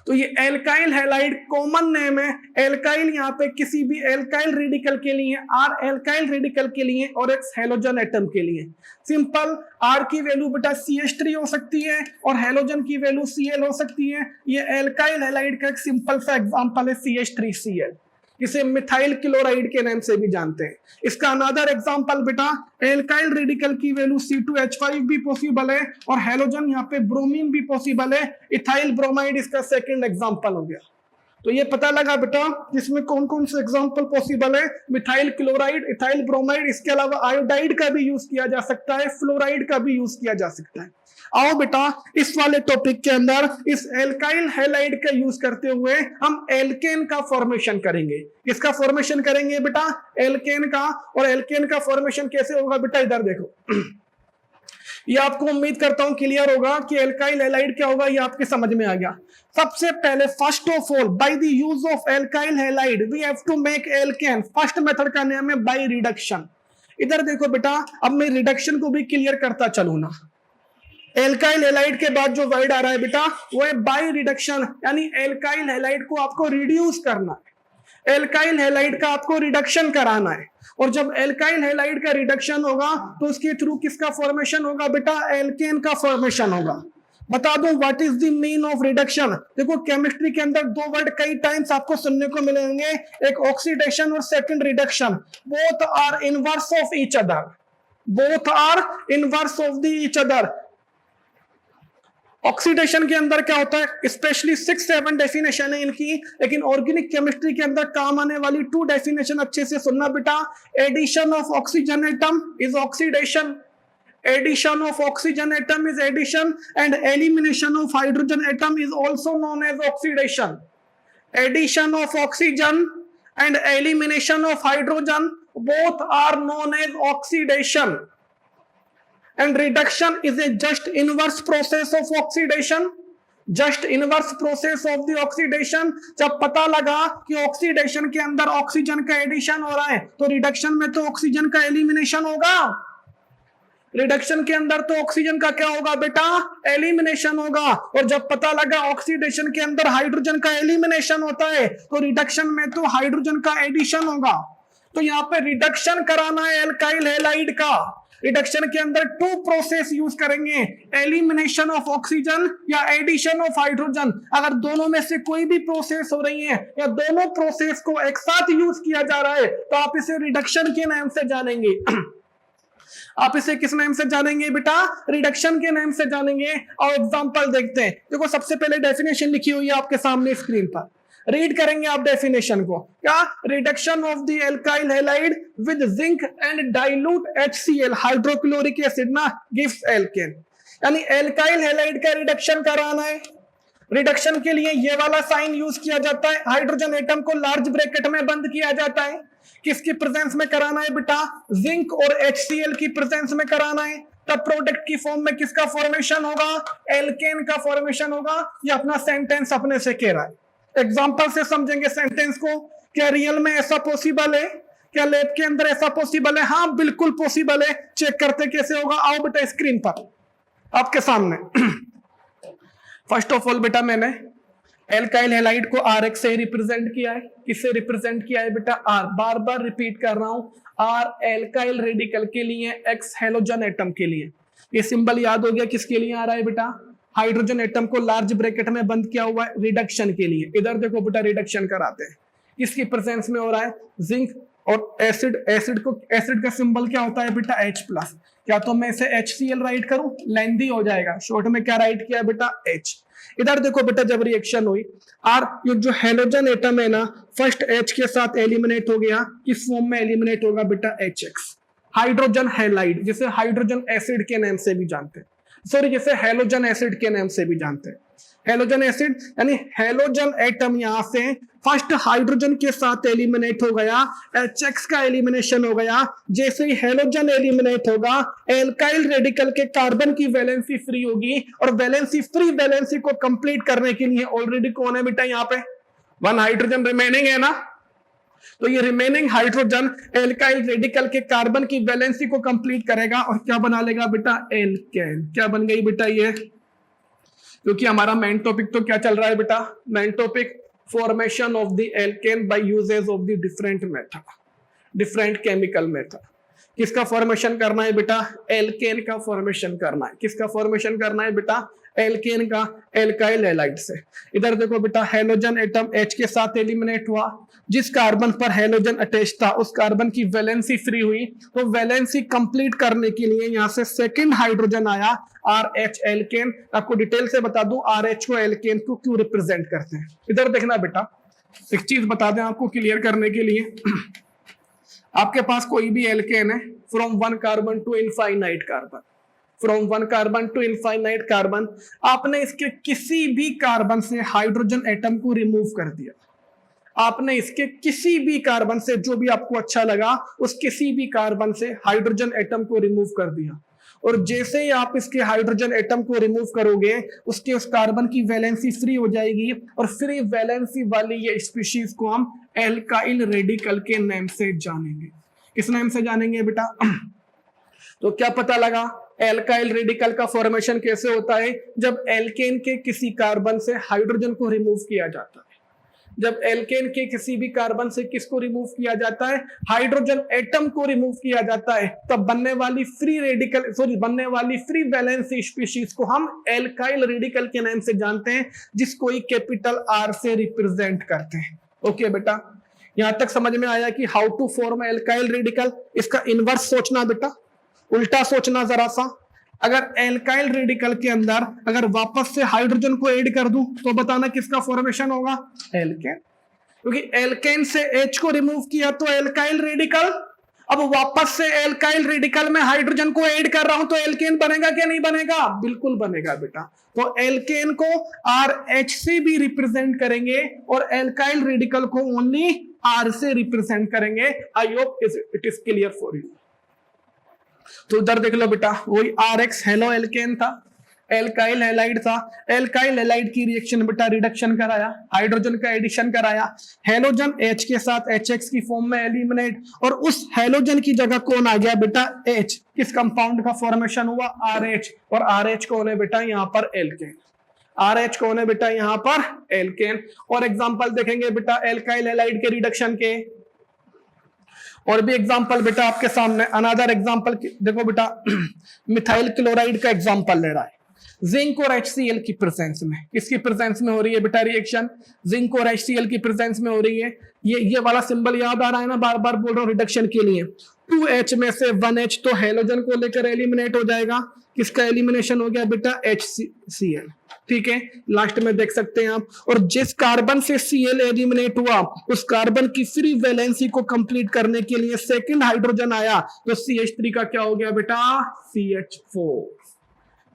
Speaker 1: तो ये एल्काइल हैलाइड कॉमन नेम है। एल्काइल यहाँ पे किसी भी एल्काइल रेडिकल के लिए, आर एल्काइल रेडिकल के लिए और एक्स हेलोजन एटम के लिए। सिंपल, आर की वैल्यू बेटा CH3 हो सकती है और हेलोजन की वैल्यू Cl हो सकती है। ये एल्काइल हैलाइड का एक सिंपल सा एग्जांपल है CH3Cl, इसे मिथाइल क्लोराइड के नाम से भी जानते हैं। इसका अनदर एग्जांपल बेटा एल्काइल रेडिकल की वैल्यू C2H5 भी पॉसिबल है और हेलोजन यहाँ पे ब्रोमीन भी पॉसिबल है। इथाइल ब्रोमाइड इसका सेकंड एग्जांपल हो गया। तो ये पता लगा बेटा इसमें कौन कौन से एग्जांपल पॉसिबल है, मिथाइल क्लोराइड, इथाइल ब्रोमाइड, इसके अलावा आयोडाइड का भी यूज किया जा सकता है, फ्लोराइड का भी यूज किया जा सकता है। आओ बेटा इस वाले टॉपिक के अंदर इस एल्काइल हैलाइड का यूज करते हुए हम एल्केन का फॉर्मेशन करेंगे। किसका फॉर्मेशन करेंगे बेटा, एल्केन का। और एल्केन का फॉर्मेशन कैसे होगा बेटा, इधर देखो। ये आपको उम्मीद करता हूं क्लियर होगा कि एल्काइल हैलाइड क्या होगा, ये आपके समझ में आ गया। सबसे पहले first of all by the use of alkyl halide we have to make alkane. First method का नाम है बाय रिडक्शन। इधर देखो बेटा, अब मैं रिडक्शन को भी क्लियर करता चलूं ना। एल्काइल हैलाइड के बाद जो वर्ड आ रहा है बेटा वो है बाय रिडक्शन, यानी एल्काइल हैलाइड को आपको रिड्यूस करना है, एल्काइल हैलाइड का आपको रिडक्शन कराना है। और जब एल्काइल हैलाइड का रिडक्शन होगा तो उसके थ्रू किसका फॉर्मेशन होगा बेटा, एल्केन का फॉर्मेशन होगा। बता दूं what is the mean of reduction. देखो केमिस्ट्री के अंदर दो वर्ड कई टाइम्स आपको सुनने को मिलेंगे, एक ऑक्सीडेशन और second reduction. Both are inverse of each other, both are inverse of the each other. Oxidation के अंदर क्या होता है, स्पेशली 6-7 डेफिनेशन है इनकी, लेकिन ऑर्गेनिक केमिस्ट्री के अंदर काम आने वाली 2 डेफिनेशन अच्छे से सुनना बेटा। Addition of oxygen atom is oxidation, addition of oxygen atom is addition, and elimination of hydrogen atom is also known as oxidation. Addition of oxygen and elimination of hydrogen both are known as oxidation. and reduction is a just inverse process of oxidation. Just inverse process of the oxidation. जब पता लगा कि oxidation के अंदर oxygen का addition हो रहा है तो रिडक्शन में तो ऑक्सीजन का एलिमिनेशन होगा। रिडक्शन के अंदर तो ऑक्सीजन का क्या होगा बेटा, एलिमिनेशन होगा। और जब पता लगा ऑक्सीडेशन के अंदर हाइड्रोजन का एलिमिनेशन होता है तो रिडक्शन में तो हाइड्रोजन का एडिशन होगा। तो यहाँ पे रिडक्शन कराना है एल्काइल हैलाइड का। रिडक्शन के अंदर टू प्रोसेस यूज करेंगे, एलिमिनेशन ऑफ ऑक्सीजन या एडिशन ऑफ हाइड्रोजन। अगर दोनों में से कोई भी प्रोसेस हो रही है या दोनों प्रोसेस को एक साथ यूज किया जा रहा है तो आप इसे रिडक्शन के नाम से जानेंगे। आप इसे किस नाम से जानेंगे बेटा, रिडक्शन के नाम से जानेंगे। और एग्जांपल देखते हैं। देखो सबसे पहले डेफिनेशन लिखी हुई है आपके सामने स्क्रीन पर, रीड करेंगे आप डेफिनेशन को। क्या, reduction of the alkyl halide with zinc and dilute HCl hydrochloric acid ना गिव्स एल्केन। यानी एल्काइल हैलाइड का रिडक्शन कराना है। रिडक्शन के लिए ये वाला साइन यूज किया जाता है, हाइड्रोजन एटम को लार्ज ब्रैकेट में बंद किया जाता है। किसकी प्रेजेंस में कराना है बेटा, जिंक और HCl की प्रेजेंस में कराना है। तब प्रोडक्ट की फॉर्म में किसका फॉर्मेशन होगा, एल्केन का फॉर्मेशन होगा। ये अपना सेंटेंस अपने से कह रहा है। एग्जाम्पल से समझेंगे सेंटेंस को। क्या रियल में ऐसा पॉसिबल है, क्या लैब के अंदर ऐसा पॉसिबल है? हाँ बिल्कुल पॉसिबल है। चेक करते कैसे होगा, आओ बेटा स्क्रीन पर आपके सामने। फर्स्ट ऑफ ऑल बेटा मैंने एल्काइल हैलाइड को RX से रिप्रेजेंट किया है। किससे रिप्रेजेंट किया है बेटा, R। बार बार रिपीट कर रहा हूं, R एल्काइल रेडिकल के लिए, X हैलोजन एटम के लिए। ये सिंबल याद हो गया किसके लिए आ रहा है बेटा, हाइड्रोजन एटम को लार्ज ब्रैकेट में बंद किया हुआ है रिडक्शन के लिए। इधर देखो बेटा रिडक्शन कराते हैं, किसकी प्रेजेंस में हो रहा है, जिंक और एसिड। एसिड का सिंबल क्या होता है बेटा, H+। क्या तो मैं इसे HCl राइट करूं, लेंथी हो जाएगा। शॉर्ट में क्या राइट किया बेटा, H। इधर देखो बेटा जब रिएक्शन हुई, R ये जो हैलोजन एटम है ना, फर्स्ट H के साथ एलिमिनेट हो गया। किस फॉर्म में एलिमिनेट होगा बेटा, HX। हाइड्रोजन हैलाइड जिसे हाइड्रोजन एसिड के नाम से भी जानते हैं, सॉरी जिसे हैलोजन एसिड के नाम से भी जानते हैं। हैलोजन एसिड यानी हैलोजन एटम यहां से फर्स्ट हाइड्रोजन के साथ एलिमिनेट हो गया, HX का एलिमिनेशन हो गया। जैसे ही हैलोजन एलिमिनेट होगा, एल्काइल रेडिकल के कार्बन की वैलेंसी फ्री होगी। और वैलेंसी फ्री वैलेंसी को कंप्लीट करने के लिए ऑलरेडी कौन है बेटा, यहाँ पे 1 हाइड्रोजन रिमेनिंग है ना। तो ये रिमेनिंग हाइड्रोजन एल्काइल रेडिकल के कार्बन की वैलेंसी को कंप्लीट करेगा और क्या बना लेगा बेटा, एल्केन। क्या बन गई बेटा ये, क्योंकि हमारा मेन टॉपिक तो क्या चल रहा है बेटा, main topic formation of the alkane by uses of the different method, different chemical method. किसका फॉर्मेशन करना है बेटा, एल्केन का फॉर्मेशन करना है। किसका फॉर्मेशन करना है बेटा, एल्केन का, एल्काइल हैलाइड से। इधर देखो बेटा हैलोजन एटम H के साथ एलिमिनेट हुआ। जिस कार्बन पर हैलोजन अटैच था उस कार्बन की वैलेंसी फ्री हुई। तो वैलेंसी कंप्लीट करने के लिए यहां से सेकंड हाइड्रोजन आया, RH एल्केन। आपको डिटेल से बता दूं RH को एल्केन को क्यों रिप्रेजेंट करते हैं। इधर देखना बेटा, एक चीज बता दें आपको क्लियर करने के लिए। आपके पास कोई भी एल्केन है, from 1 carbon to infinite carbon, from 1 carbon to infinite carbon, आपने इसके किसी भी कार्बन से हाइड्रोजन एटम को रिमूव कर दिया। आपने इसके किसी भी कार्बन से, जो भी आपको अच्छा लगा, उस किसी भी कार्बन से हाइड्रोजन एटम को रिमूव कर दिया। और जैसे ही आप इसके हाइड्रोजन एटम को रिमूव करोगे, उसके उस कार्बन की वैलेंसी फ्री हो जाएगी। और फ्री वैलेंसी वाली ये स्पीशीज को हम एल्काइल रेडिकल के नाम से जानेंगे। किस नाम से जानेंगे बेटा? तो क्या पता लगा, एल्काइल रेडिकल का फॉर्मेशन कैसे होता है, जब एल्केन के किसी कार्बन से हाइड्रोजन को रिमूव किया जाता है। जब एल्केन के किसी भी कार्बन से किसको रिमूव किया जाता है, हाइड्रोजन एटम को रिमूव किया जाता है, तब बनने वाली फ्री रेडिकल, सॉरी बनने वाली फ्री वैलेंसी स्पीशीज को हम एल्काइल रेडिकल के नाम से जानते हैं, जिसको कैपिटल R से रिप्रेजेंट करते हैं। ओके बेटा, यहां तक समझ में आया कि how to form alkyl radical. इसका इनवर्स सोचना बेटा, उल्टा सोचना जरा सा। अगर एल्काइल रेडिकल के अंदर अगर वापस से हाइड्रोजन को ऐड कर दूं तो बताना किसका फॉर्मेशन होगा, एल्केन। क्योंकि एल्केन से H को रिमूव किया तो एल्काइल रेडिकल। अब वापस से एल्काइल रेडिकल में हाइड्रोजन को ऐड कर रहा हूं तो एल्केन बनेगा क्या नहीं बनेगा, बिल्कुल बनेगा बेटा। तो एल्केन को RH से भी रिप्रेजेंट करेंगे और एल्काइल रेडिकल को ओनली R से रिप्रेजेंट करेंगे। I hope it is clear for you. तो उधर देख लो बेटा, वही RX हेलो एल्केन था, एल्काइल हैलाइड था, एल्काइल हैलाइड की रिएक्शन बेटा रिडक्शन कराया, हाइड्रोजन का एडिशन कराया, हेलोजन H के साथ HX की फॉर्म में एलिमिनेट, और उस हेलोजन की जगह कौन आ गया बेटा H, किस कंपाउंड का फॉर्मेशन हुआ RH, और RH कौन है बेटा यहाँ पर एल्केन, RH कौन है बेटा यहाँ पर एल्केन। और एग्जांपल देखेंगे बेटा एल्काइल हैलाइड के रिडक्शन के, और भी एग्जांपल बेटा आपके सामने, अनदर एग्जांपल देखो बेटा मिथाइल क्लोराइड का एग्जांपल ले रहा है, जिंक और HCl की प्रेजेंस में, किसकी प्रेजेंस में हो रही है बेटा रिएक्शन, जिंक और HCl की प्रेजेंस में हो रही है। ये वाला सिंबल याद आ रहा है ना, बार बार बोल रहा हूं रिडक्शन के लिए, 2H में से 1H तो हेलोजन को लेकर एलिमिनेट हो जाएगा, किसका एलिमिनेशन हो गया बेटा HCl, ठीक है, लास्ट में देख सकते हैं आप। और जिस कार्बन से Cl एलिमिनेट हुआ उस कार्बन की फ्री वैलेंसी को कंप्लीट करने के लिए सेकंड हाइड्रोजन आया, तो CH3 का क्या हो गया बेटा CH4,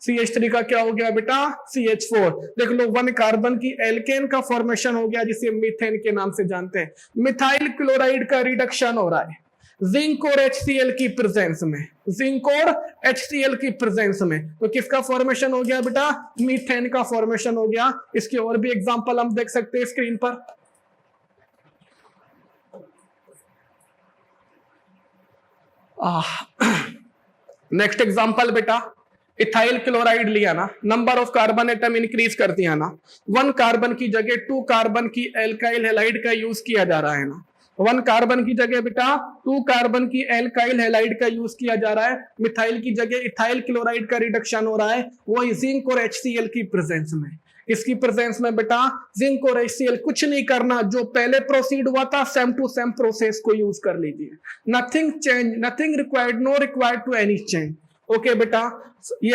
Speaker 1: CH3 का क्या हो गया बेटा CH4। देख लो 1 कार्बन की एल्केन का फॉर्मेशन हो गया जिसे मीथेन के नाम से जानते हैं। मिथाइल क्लोराइड का रिडक्शन हो रहा है जिंक और HCl की प्रेजेंस में, जिंक और HCl की प्रेजेंस में, तो किसका फॉर्मेशन हो गया बेटा मीथेन का फॉर्मेशन हो गया। इसके और भी एग्जांपल हम देख सकते हैं स्क्रीन पर। नेक्स्ट एग्जांपल बेटा इथाइल क्लोराइड लिया ना, number of carbon atom increase कर दिया ना, 1 कार्बन की जगह 2 कार्बन की एल्काइल हैलाइड का यूज किया जा रहा है ना, 1 कार्बन की जगह बेटा 2 कार्बन की एल्काइल हैलाइड का यूज किया जा रहा है, मिथाइल की जगह इथाइल क्लोराइड का रिडक्शन हो रहा है, वो जिंक और HCl की प्रेजेंस में। इसकी प्रेजेंस में बेटा जिंक और HCl कुछ नहीं करना, जो पहले प्रोसीड हुआ था सेम टू सेम प्रोसेस को यूज कर लीजिए, nothing change, nothing required, no required to any change. Okay बेटा, ये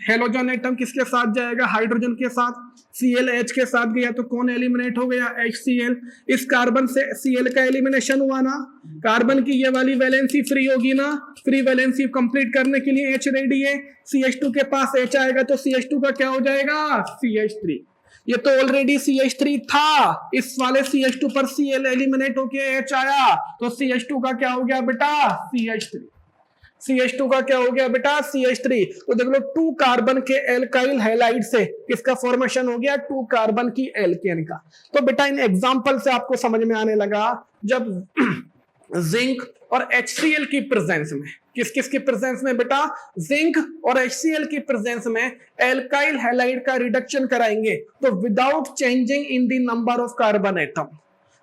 Speaker 1: हेलोजन एटम किसके साथ जाएगा हाइड्रोजन के साथ, ClH के साथ गया तो कौन एलिमिनेट हो गया HCl। इस कार्बन से Cl का एलिमिनेशन हुआ ना, कार्बन की ये वाली वैलेंसी फ्री होगी ना, फ्री वैलेंसी कंप्लीट करने के लिए H रेडी है, CH2 के पास H आएगा तो CH2 का क्या हो जाएगा CH3। ये तो ऑलरेडी CH3 था, इस वाले CH2 पर Cl एलिमिनेट होके H आया तो CH2 का क्या हो गया बेटा CH3, CH2 का क्या हो गया बेटा CH3। तो देख लो 2 कार्बन के एल्काइल हैलाइड से किसका फॉर्मेशन हो गया 2 कार्बन की एल्केन का। तो बेटा इन एग्जांपल से आपको समझ में आने लगा जब जिंक और HCl की प्रेजेंस में, किस किस की प्रेजेंस में बेटा जिंक और HCl की प्रेजेंस में एल्काइल हैलाइड का रिडक्शन कराएंगे तो without changing in the number of carbon atom,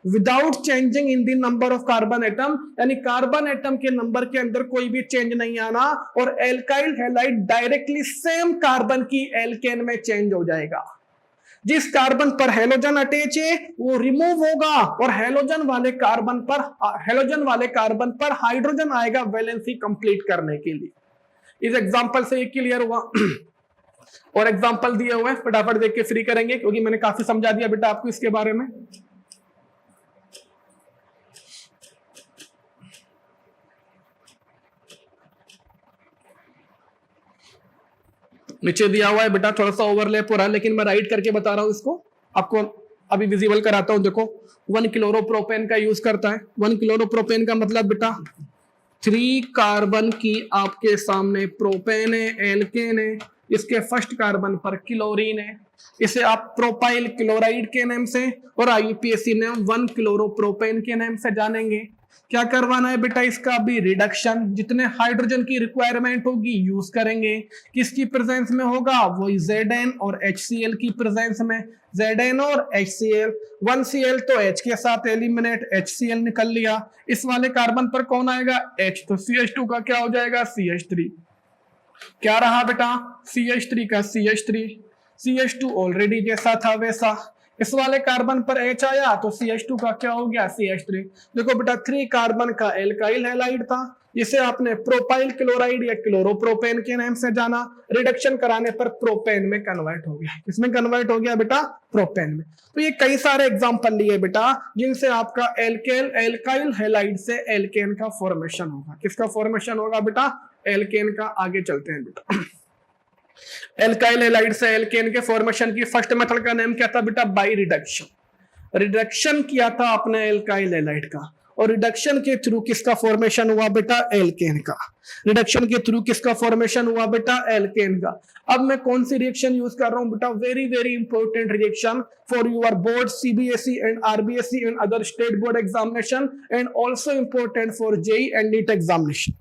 Speaker 1: without changing in the number of carbon atom, यानी कार्बन एटम के नंबर के अंदर कोई भी चेंज नहीं आना और alkyl halide directly same carbon की एल्केन में चेंज हो जाएगा। जिस कार्बन पर हेलोजन अटैच है वो रिमूव होगा और हेलोजन वाले कार्बन पर हाइड्रोजन आएगा वैलेंसी कंप्लीट करने के लिए। इस एग्जांपल से ये क्लियर हुआ। और एग्जांपल दिए हुए फटाफट देख के फ्री करेंगे क्योंकि मैंने काफी समझा दिया बेटा आपको इसके बारे में। नीचे दिया हुआ है बेटा, थोड़ा सा ओवरलैप हो रहा है लेकिन मैं राइट करके बता रहा हूं इसको, आपको अभी विजिबल कराता हूं। देखो 1 क्लोरोप्रोपेन का यूज करता है, 1 क्लोरोप्रोपेन का मतलब बेटा 3 कार्बन की आपके सामने प्रोपेन है, एल्केन है, इसके फर्स्ट कार्बन पर क्लोरीन है, इसे आप प्रोपाइल क्लोराइड के नाम से और IUPAC ने 1 क्लोरोप्रोपेन के नाम से जानेंगे। क्या करवाना है बेटा इसका भी रिडक्शन, जितने हाइड्रोजन की रिक्वायरमेंट होगी यूज करेंगे, किसकी प्रेजेंस में होगा वही Zn और HCl की प्रेजेंस में, Zn और HCl, 1Cl तो H के साथ एलिमिनेट, HCl निकल लिया, इस वाले कार्बन पर कौन आएगा H, तो CH2 का क्या हो जाएगा CH3, क्या रहा बेटा CH3 का CH3, CH2 ऑलरेडी जैसा था वैसा, इस वाले कार्बन पर H आया तो CH2 का क्या हो गया CH3। देखो बेटा 3 कार्बन का एल्काइल हैलाइड था जिसे आपने प्रोपाइल क्लोराइड या क्लोरोप्रोपेन के नाम से जाना, रिडक्शन कराने पर प्रोपेन में कन्वर्ट हो गया, किसमें कन्वर्ट हो गया बेटा प्रोपेन में। तो ये कई सारे एग्जांपल लिए बेटा जिनसे आपका एल्काइल हैलाइड से एल्केन का फॉर्मेशन होगा, किसका फॉर्मेशन होगा बेटा एल्केन का। आगे चलते हैं बेटा, एल्काइल हैलाइड से एल्केन के फॉर्मेशन की फर्स्ट मेथड का नाम क्या था बेटा बाई रिडक्शन, रिडक्शन किया था आपने एल्काइल हैलाइड का और रिडक्शन के थ्रू किसका फॉर्मेशन हुआ बेटा, एल्केन का। रिडक्शन के थ्रू किसका फॉर्मेशन हुआ बेटा, एल्केन का। अब मैं कौन सी रिएक्शन यूज कर रहा हूं बेटा, very very important reaction for your board CBSE and RBSE and other state board examination and also important for JEE and NEET examination.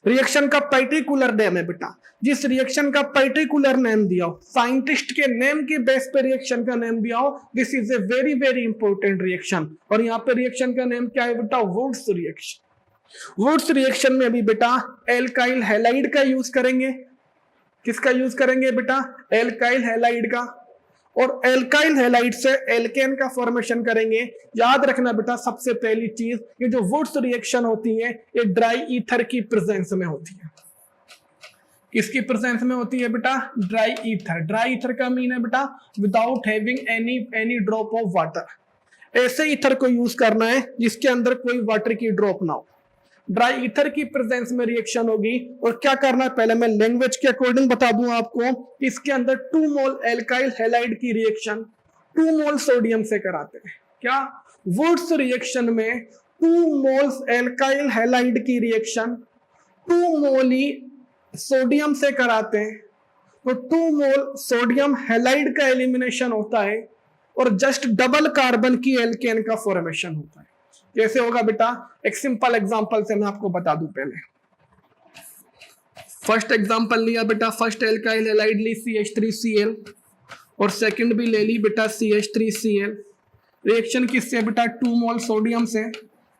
Speaker 1: Reaction का पर्टिकुलर नेम है बेटा, जिस रिएक्शन का पर्टिकुलर नेम दिया हो, साइंटिस्ट के नेम के base पे रिएक्शन का नेम दिया हो, this is a very very important reaction. और यहाँ पे रिएक्शन का नेम क्या है बेटा, वुड्स रिएक्शन। वुड्स रिएक्शन में भी बेटा एल्काइल हैलाइड का यूज करेंगे। किसका यूज करेंगे बेटा, एल्काइल हैलाइड का। और एल्काइल हैलाइड से एल्केन का फॉर्मेशन करेंगे। याद रखना बेटा, सबसे पहली चीज, ये जो वुड्स रिएक्शन होती है ये ड्राई ईथर की प्रेजेंस में होती है। किसकी प्रेजेंस में होती है बेटा, ड्राई ईथर। ड्राई ईथर का मीन है बेटा without having any drop of water. ऐसे ईथर को यूज करना है जिसके अंदर कोई वाटर की ड्रॉप ना हो। ड्राई ईथर की प्रेजेंस में रिएक्शन होगी। और क्या करना है, पहले मैं लैंग्वेज के अकॉर्डिंग बता दूं आपको, इसके अंदर 2 मोल एल्काइल हैलाइड की रिएक्शन 2 मोल सोडियम से कराते हैं। क्या, वुड्स रिएक्शन में 2 मोल्स एल्काइल हैलाइड की रिएक्शन 2 मोल ही सोडियम से कराते हैं। तो 2 मोल सोडियम हैलाइड का एलिमिनेशन होता है और जस्ट डबल कार्बन की एल्केन का फॉर्मेशन होता है। कैसे होगा बेटा, एक सिंपल एग्जांपल से मैं आपको बता दूं। पहले फर्स्ट एग्जांपल लिया बेटा, फर्स्ट एल्काइल हैलाइड ली CH3Cl और सेकंड भी ले ली बेटा CH3Cl। रिएक्शन किससे बेटा, 2 मोल सोडियम से।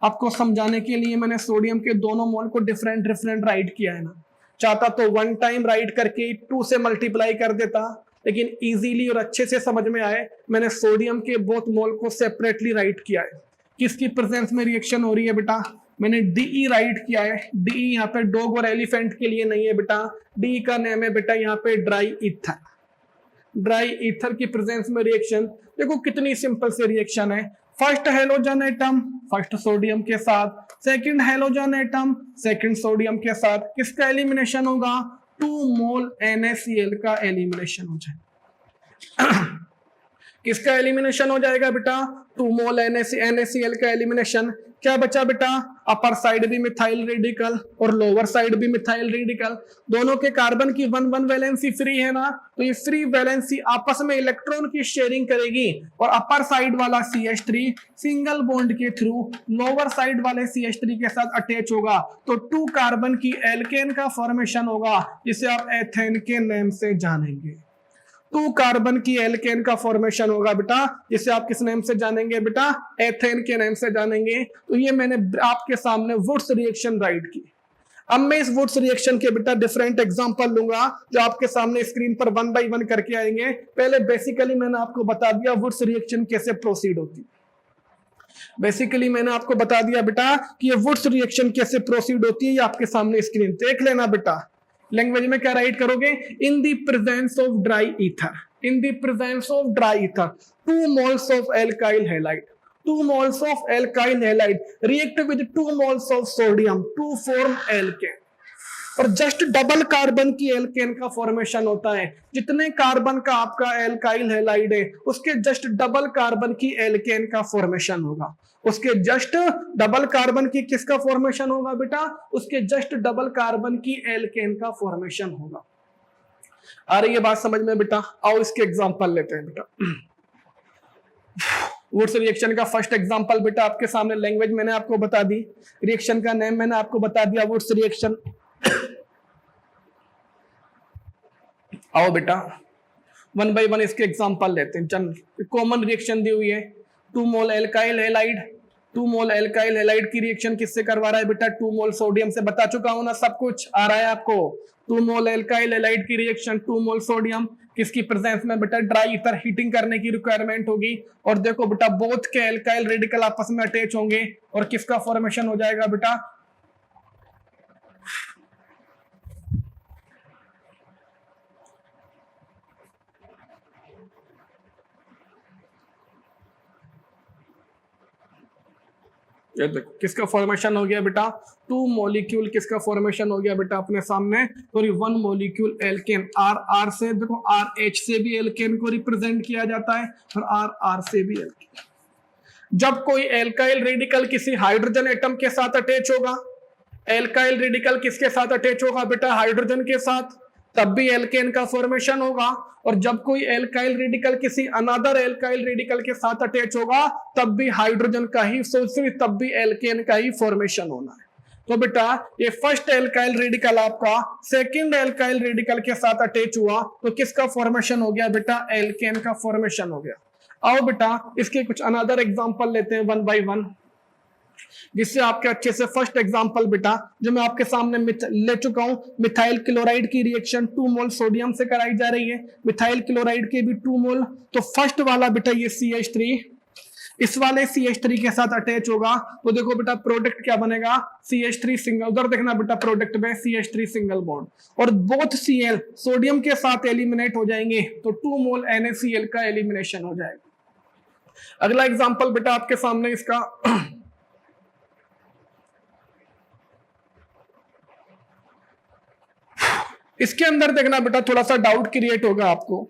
Speaker 1: आपको समझाने के लिए मैंने सोडियम के दोनों मोल को डिफरेंट राइट किया है ना। चाहता तो 1 टाइम राइट करके 2 से मल्टीप्लाई कर देता, लेकिन इजीली और अच्छे से समझ में आए मैंने सोडियम के बोथ मोल को सेपरेटली राइट किया है। किसकी प्रेजेंस में रिएक्शन हो रही है बेटा, मैंने DE राइट किया है। DE यहाँ पे डॉग और एलिफेंट के लिए नहीं है बेटा, DE का नेम है बेटा यहाँ पे ड्राई ईथर। ड्राई ईथर की प्रेजेंस में रिएक्शन देखो कितनी सिंपल से रिएक्शन है। First halogen atom first sodium के साथ, second halogen atom second sodium के साथ, किसका एलिमिनेशन होगा, 2 मोल NaCl का एलिमिनेशन हो जाएगा। किसका एलिमिनेशन हो जाएगा बेटा, 2 मोल NaCl का एलिमिनेशन। क्या बचा बेटा, अपर साइड भी मिथाइल रेडिकल और लोअर साइड भी मिथाइल रेडिकल। दोनों के कार्बन की 1-1 वैलेंसी फ्री है ना, तो ये फ्री वैलेंसी आपस में इलेक्ट्रॉन की शेयरिंग करेगी और अपर साइड वाला CH3 सिंगल बॉन्ड के थ्रू लोअर साइड वाले CH3 के साथ अटैच होगा, तो 2 कार्बन की एल्केन का फॉर्मेशन होगा, जिसे आप एथेन के नेम से जानेंगे। 2 कार्बन की एल्केन का फॉर्मेशन होगा बेटा, जिसे आप किस नेम से जानेंगे बेटा, एथेन के नेम से जानेंगे। तो ये मैंने आपके सामने वुड्स रिएक्शन राइट की। अब मैं इस वुड्स रिएक्शन के बेटा डिफरेंट एग्जांपल लूंगा जो आपके सामने स्क्रीन पर 1 बाय 1 करके आएंगे। पहले बेसिकली मैंने आपको बता दिया वुड्स रिएक्शन कैसे प्रोसीड होती है। बेसिकली मैंने आपको बता दिया बेटा कि ये वुड्स रिएक्शन कैसे प्रोसीड होती है, ये आपके सामने स्क्रीन देख लेना बेटा। लैंग्वेज में क्या राइट करोगे, इन the presence of dry ether, in the presence of dry ether 2 moles of alkyl halide, 2 moles of alkyl halide react with 2 moles of sodium to form alkane। और जस्ट डबल कार्बन की alkene का formation होता है। जितने carbon का आपका alkyl halide है उसके जस्ट डबल कार्बन की एल्केन का फॉर्मेशन होगा। उसके जस्ट डबल कार्बन की किसका फॉर्मेशन होगा बेटा, उसके जस्ट डबल कार्बन की एल्केन का फॉर्मेशन होगा। आ रही है बात समझ में बेटा? आओ इसके एग्जांपल लेते हैं बेटा। वुड्स रिएक्शन का फर्स्ट एग्जांपल बेटा आपके सामने, लैंग्वेज मैंने आपको बता दी, रिएक्शन का नेम मैंने आपको बता दिया, वुड्स रिएक्शन। आओ बेटा 1 बाय 1 इसके एग्जांपल लेते हैं। कॉमन रिएक्शन दी हुई है, 2 मोल एल्काइल हैलाइड, 2 मोल एल्काइल हैलाइड की रिएक्शन किससे करवा रहा है बेटा, 2 मोल सोडियम से। बता चुका हूं ना, सब कुछ आ रहा है आपको। 2 मोल एल्काइल हैलाइड की रिएक्शन 2 मोल सोडियम, किसकी प्रेजेंस में बेटा, ड्राई ईथर हीटिंग करने की रिक्वायरमेंट होगी। और देखो बेटा बोथ के एल्काइल रेडिकल आपस में अटैच होंगे और किसका फॉर्मेशन हो जाएगा बेटा, ये देखो किसका फॉर्मेशन हो गया बेटा, 2 मॉलिक्यूल किसका फॉर्मेशन हो गया बेटा अपने सामने, सॉरी 1 मॉलिक्यूल एल्केन। आर से देखो, RH से भी एल्केन को रिप्रेजेंट किया जाता है और R से भी एल्केन। जब कोई एल्काइल रेडिकल किसी हाइड्रोजन एटम के साथ अटैच होगा, एल्काइल रेडिकल किसके साथ अटैच होगा बेटा, हाइड्रोजन के साथ, तब भी एल्केन का फॉर्मेशन होगा। और जब कोई एल्काइल रेडिकल किसी अनदर एल्काइल रेडिकल के साथ अटैच होगा तब भी हाइड्रोजन का ही, तब भी एल्केन का ही फॉर्मेशन होना है। तो बेटा ये फर्स्ट एल्काइल रेडिकल आपका सेकंड एल्काइल रेडिकल के साथ अटैच हुआ तो किसका फॉर्मेशन हो गया बेटा, एल्केन का फॉर्मेशन हो गया। आओ बेटा इसके कुछ अनदर एग्जांपल लेते हैं वन बाय वन, जिससे आपके अच्छे से फर्स्ट एग्जांपल बेटा जो मैं आपके सामने ले चुका हूं, मिथाइल क्लोराइड की रिएक्शन 2 मोल सोडियम से कराई जा रही है, मिथाइल क्लोराइड के भी 2 मोल। तो फर्स्ट वाला बेटा ये CH3 इस वाले CH3 के साथ अटैच होगा तो देखो बेटा प्रोडक्ट क्या बनेगा, CH3 सिंगल, उधर देखना बेटा प्रोडक्ट में CH3 सिंगल बॉन्ड, और बोथ Cl सोडियम के साथ एलिमिनेट हो जाएंगे तो 2 मोल NaCl का एलिमिनेशन हो जाएगा। अगला एग्जांपल बेटा आपके सामने इसका इसके अंदर देखना बेटा थोड़ा सा डाउट क्रिएट होगा आपको।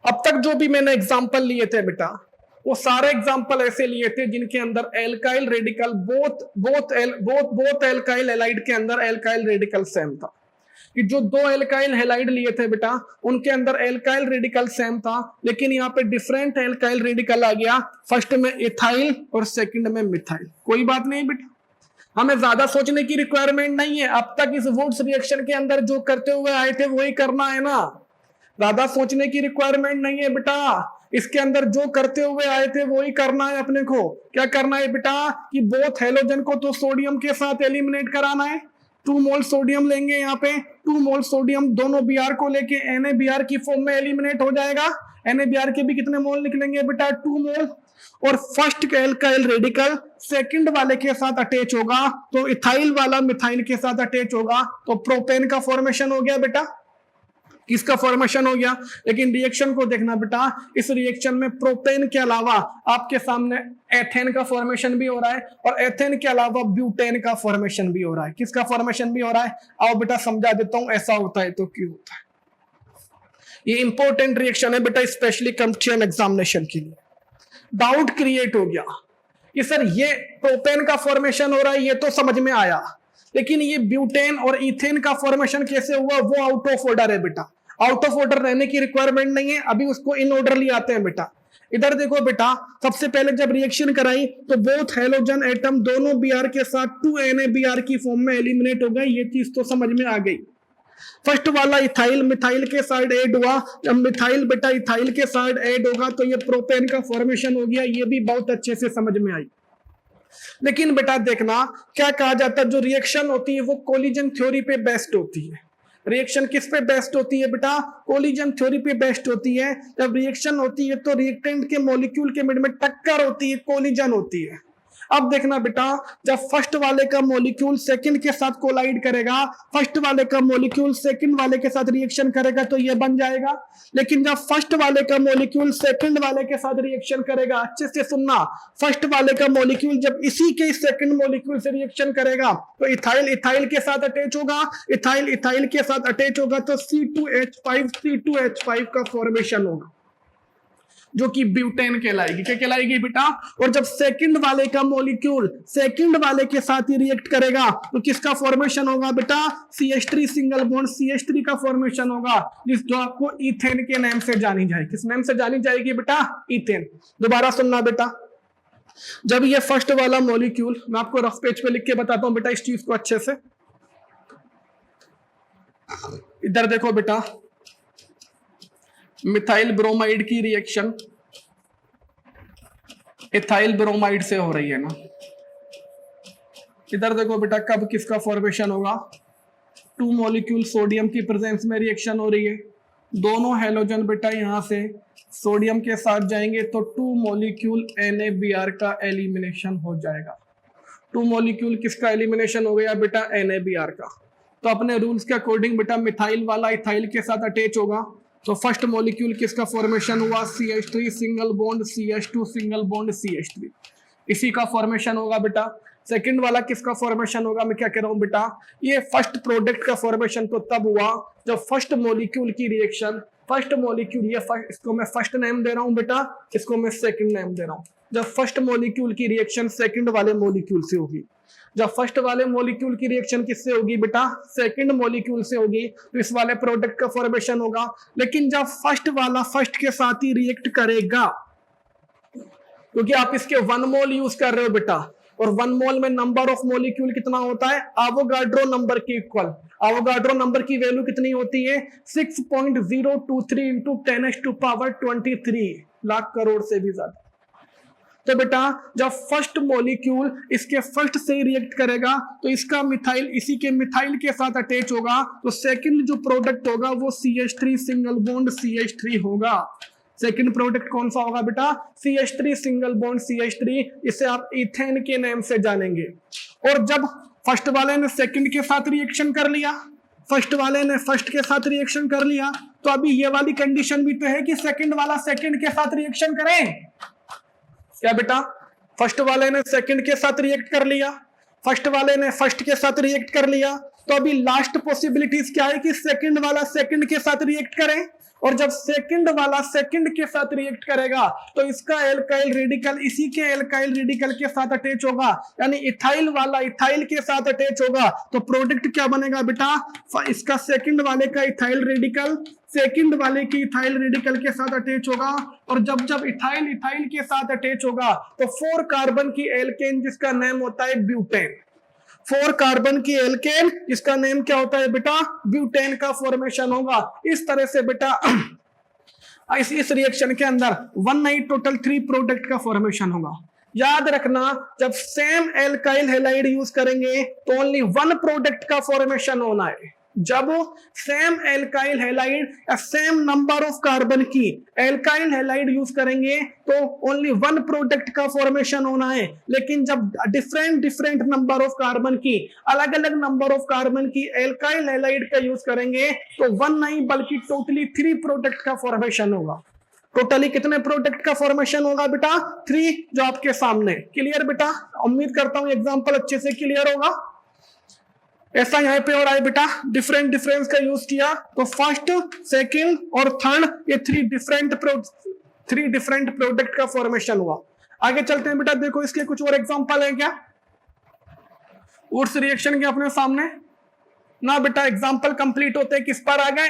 Speaker 1: अब तक जो भी मैंने एग्जांपल लिए थे बेटा वो सारे एग्जांपल ऐसे लिए थे जिनके अंदर alkyl radical both alkyl halide के अंदर एल्काइल रेडिकल सेम था, कि जो 2 एल्काइल हैलाइड लिए थे बेटा उनके अंदर एल्काइल रेडिकल सेम था, लेकिन यहाँ पे डिफरेंट एल्काइल रेडिकल आ गया, फर्स्ट में इथाइल और सेकंड में मिथाइल। कोई बात नहीं बेटा, हमें ज्यादा सोचने की रिक्वायरमेंट नहीं है, अब तक इस वुड्स रिएक्शन के अंदर जो करते हुए आए थे वही करना है ना, ज्यादा सोचने की रिक्वायरमेंट नहीं है बेटा, इसके अंदर जो करते हुए आए थे वही करना है अपने को। क्या करना है बेटा कि बोथ हेलोजन को तो सोडियम के साथ एलिमिनेट कराना है, 2 मोल सोडियम लेंगे यहाँ पे, 2 मोल सोडियम दोनों Br को लेके NaBr की फॉर्म में एलिमिनेट हो जाएगा, NaBr के भी कितने मोल निकलेंगे बेटा 2 मोल, और फर्स्ट एल्काइल रेडिकल सेकंड वाले के साथ अटैच होगा तो इथाइल वाला मिथाइल के साथ अटैच होगा तो प्रोपेन का फॉर्मेशन हो गया बेटा, किसका फॉर्मेशन हो गया। लेकिन रिएक्शन को देखना बेटा, इस रिएक्शन में प्रोपेन के अलावा आपके सामने एथेन का फॉर्मेशन भी हो रहा है और एथेन के अलावा ब्यूटेन का फॉर्मेशन भी हो रहा है। किसका फॉर्मेशन भी हो रहा है, आओ बेटा समझा देता हूं ऐसा होता है तो क्यों होता है। ये इंपॉर्टेंट रिएक्शन है बेटा, स्पेशली कंप्यूटर एग्जामिनेशन के लिए। डाउट क्रिएट हो गया कि सर ये प्रोपेन का फॉर्मेशन हो रहा है, ये तो समझ में आया, लेकिन ये ब्यूटेन और इथेन का फॉर्मेशन कैसे हुआ, वो आउट ऑफ ऑर्डर है बेटा। आउट ऑफ ऑर्डर रहने की रिक्वायरमेंट नहीं है, अभी उसको इन ऑर्डर ले आते हैं बेटा। इधर देखो बेटा, सबसे पहले जब रिएक्शन कराई तो बोथ हेलोजन एटम दोनों Br के साथ 2 NaBr की फॉर्म में एलिमिनेट हो गए, ये चीज तो समझ में आ गई। फर्स्ट वाला इथाइल मिथाइल के साथ ऐड हुआ, जब मिथाइल बेटा इथाइल के साथ ऐड होगा तो ये प्रोपेन का फॉर्मेशन हो गया, ये भी बहुत अच्छे से समझ में आई। लेकिन बेटा देखना क्या कहा जाता है, जो रिएक्शन होती है वो कोलिजन थ्योरी पे बेस्ड होती है। रिएक्शन किस पे बेस्ड होती है बेटा, कोलिजन थ्योरी पे बेस्ड होती है। जब रिएक्शन होती है तो रिएक्टेंट के मॉलिक्यूल के मिड में टक्कर होती है, कोलिजन होती है। अब देखना बेटा, जब फर्स्ट वाले का मॉलिक्यूल सेकंड के साथ कोलाइड करेगा, फर्स्ट वाले का मॉलिक्यूल सेकंड वाले के साथ रिएक्शन करेगा तो ये बन जाएगा। लेकिन जब फर्स्ट वाले का मॉलिक्यूल सेकंड वाले के साथ रिएक्शन करेगा, अच्छे से सुनना, फर्स्ट वाले का मॉलिक्यूल जब इसी के सेकंड मॉलिक्यूल से रिएक्शन करेगा तो इथाइल इथाइल के साथ अटैच होगा, इथाइल इथाइल के साथ अटैच होगा तो C2H5 का फॉर्मेशन होगा, जो कि ब्यूटेन कहलाएगी। क्या कहलाएगी बेटा, और जब सेकंड वाले का मॉलिक्यूल सेकंड वाले के साथ ही रिएक्ट करेगा तो किसका फॉर्मेशन होगा बेटा, CH3 सिंगल बॉन्ड CH3 का फॉर्मेशन होगा, जिस जो आपको इथेन के नाम से जानी जाएगी। किस नाम से जानी जाएगी बेटा, इथेन। दोबारा सुनना बेटा, जब ये फर्स्ट वाला मॉलिक्यूल, मैं आपको रफ पेज पे लिख के बताता हूं बेटा इस चीज को अच्छे से। इधर देखो बेटा, मिथाइल ब्रोमाइड की रिएक्शन इथाइल ब्रोमाइड से हो रही है ना। इधर देखो बेटा, कब किसका फॉर्मेशन होगा, 2 मॉलिक्यूल सोडियम की प्रेजेंस में रिएक्शन हो रही है, दोनों हेलोजन बेटा यहां से सोडियम के साथ जाएंगे तो 2 मॉलिक्यूल NaBr का एलिमिनेशन हो जाएगा। 2 मॉलिक्यूल किसका एलिमिनेशन हो गया बेटा, NaBr का। तो अपने रूल्स के अकॉर्डिंग बेटा मिथाइल वाला इथाइल के साथ अटैच होगा तो फर्स्ट मॉलिक्यूल किसका फॉर्मेशन हुआ, CH3 single bond CH2 single bond CH3, इसी का फॉर्मेशन होगा बेटा। सेकंड वाला किसका फॉर्मेशन होगा, मैं क्या कह रहा हूं बेटा, ये फर्स्ट प्रोडक्ट का फॉर्मेशन तो तब हुआ जब फर्स्ट मॉलिक्यूल की रिएक्शन, फर्स्ट मॉलिक्यूल, ये इसको मैं फर्स्ट नेम दे रहा हूं बेटा, इसको मैं सेकंड नेम दे रहा हूं। जब फर्स्ट मॉलिक्यूल की रिएक्शन सेकंड वाले मॉलिक्यूल से होगी। जब फर्स्ट वाले मॉलिक्यूल की रिएक्शन किससे होगी बेटा, सेकंड मॉलिक्यूल से होगी, तो इस वाले प्रोडक्ट का फॉर्मेशन होगा। लेकिन जब फर्स्ट वाला फर्स्ट के साथ ही रिएक्ट करेगा, क्योंकि आप इसके 1 मोल यूज कर रहे हो बेटा, और 1 मोल में नंबर ऑफ मॉलिक्यूल कितना होता है, एवोगाड्रो नंबर के इक्वल। एवोगाड्रो नंबर की वैल्यू कितनी होती है, 6.023 इंटू 10⁻23 लाख करोड़ से भी ज्यादा। तो बेटा जब फर्स्ट मॉलिक्यूल इसके फर्स्ट से ही रिएक्ट करेगा तो इसका मिथाइल इसी के मिथाइल के साथ अटैच होगा, तो सेकंड जो प्रोडक्ट होगा वो CH3 सिंगल बॉन्ड CH3 होगा। सेकंड प्रोडक्ट कौन सा होगा बेटा, CH3 सिंगल बॉन्ड CH3, इसे आप इथेन के नाम से जानेंगे। और जब फर्स्ट वाले ने सेकंड के साथ रिएक्शन कर लिया, फर्स्ट वाले ने फर्स्ट के साथ रिएक्शन कर लिया, तो अभी ये वाली कंडीशन भी तो है कि सेकंड वाला सेकंड के साथ रिएक्शन करे। क्या बेटा, फर्स्ट वाले ने सेकंड के साथ रिएक्ट कर लिया, फर्स्ट वाले ने फर्स्ट के साथ रिएक्ट कर लिया, तो अभी लास्ट पॉसिबिलिटीज क्या है कि सेकंड वाला सेकंड के साथ रिएक्ट करे। और जब सेकंड वाला सेकंड के साथ रिएक्ट करेगा तो इसका एल्काइल रेडिकल इसी के एल्काइल रेडिकल के साथ अटैच होगा, यानी इथाइल वाला इथाइल के साथ अटैच होगा। तो प्रोडक्ट क्या बनेगा बेटा, इसका सेकंड वाले का इथाइल रेडिकल सेकंड वाले की इथाइल रेडिकल के साथ अटैच होगा। और जब जब इथाइल इथाइल के साथ अटैच होगा तो 4 कार्बन की एल्केन जिसका नाम होता है ब्यूटेन, 4 कार्बन की एल्केन इसका नेम क्या होता है बेटा, ब्यूटेन का फॉर्मेशन होगा। इस तरह से बेटा इस रिएक्शन के अंदर 1 नहीं टोटल 3 प्रोडक्ट का फॉर्मेशन होगा। याद रखना जब सेम एल्काइल हैलाइड यूज करेंगे तो ओनली 1 प्रोडक्ट का फॉर्मेशन होना है। जब सेम एल्काइल हैलाइड या सेम नंबर ऑफ कार्बन की एल्काइल हैलाइड यूज करेंगे तो ओनली 1 प्रोडक्ट का फॉर्मेशन होना है। लेकिन जब डिफरेंट नंबर ऑफ कार्बन की अलग अलग नंबर ऑफ कार्बन की एल्काइल हैलाइड का यूज करेंगे तो 1 नहीं बल्कि टोटली 3 प्रोडक्ट का फॉर्मेशन होगा। टोटली कितने प्रोडक्ट का फॉर्मेशन होगा बेटा, 3, जो आपके सामने। क्लियर बेटा, उम्मीद करता हूं एग्जांपल अच्छे से क्लियर होगा। ऐसा यहाँ पे हो रहा है बेटा, डिफरेंस का यूज किया तो फर्स्ट सेकंड और थर्ड ये 3 डिफरेंट प्रोडक्ट का फॉर्मेशन हुआ। आगे चलते हैं बेटा, देखो इसके कुछ और एग्जांपल है क्या उस रिएक्शन के अपने सामने ना बेटा। एग्जांपल कंप्लीट होते हैं किस पर आ गए,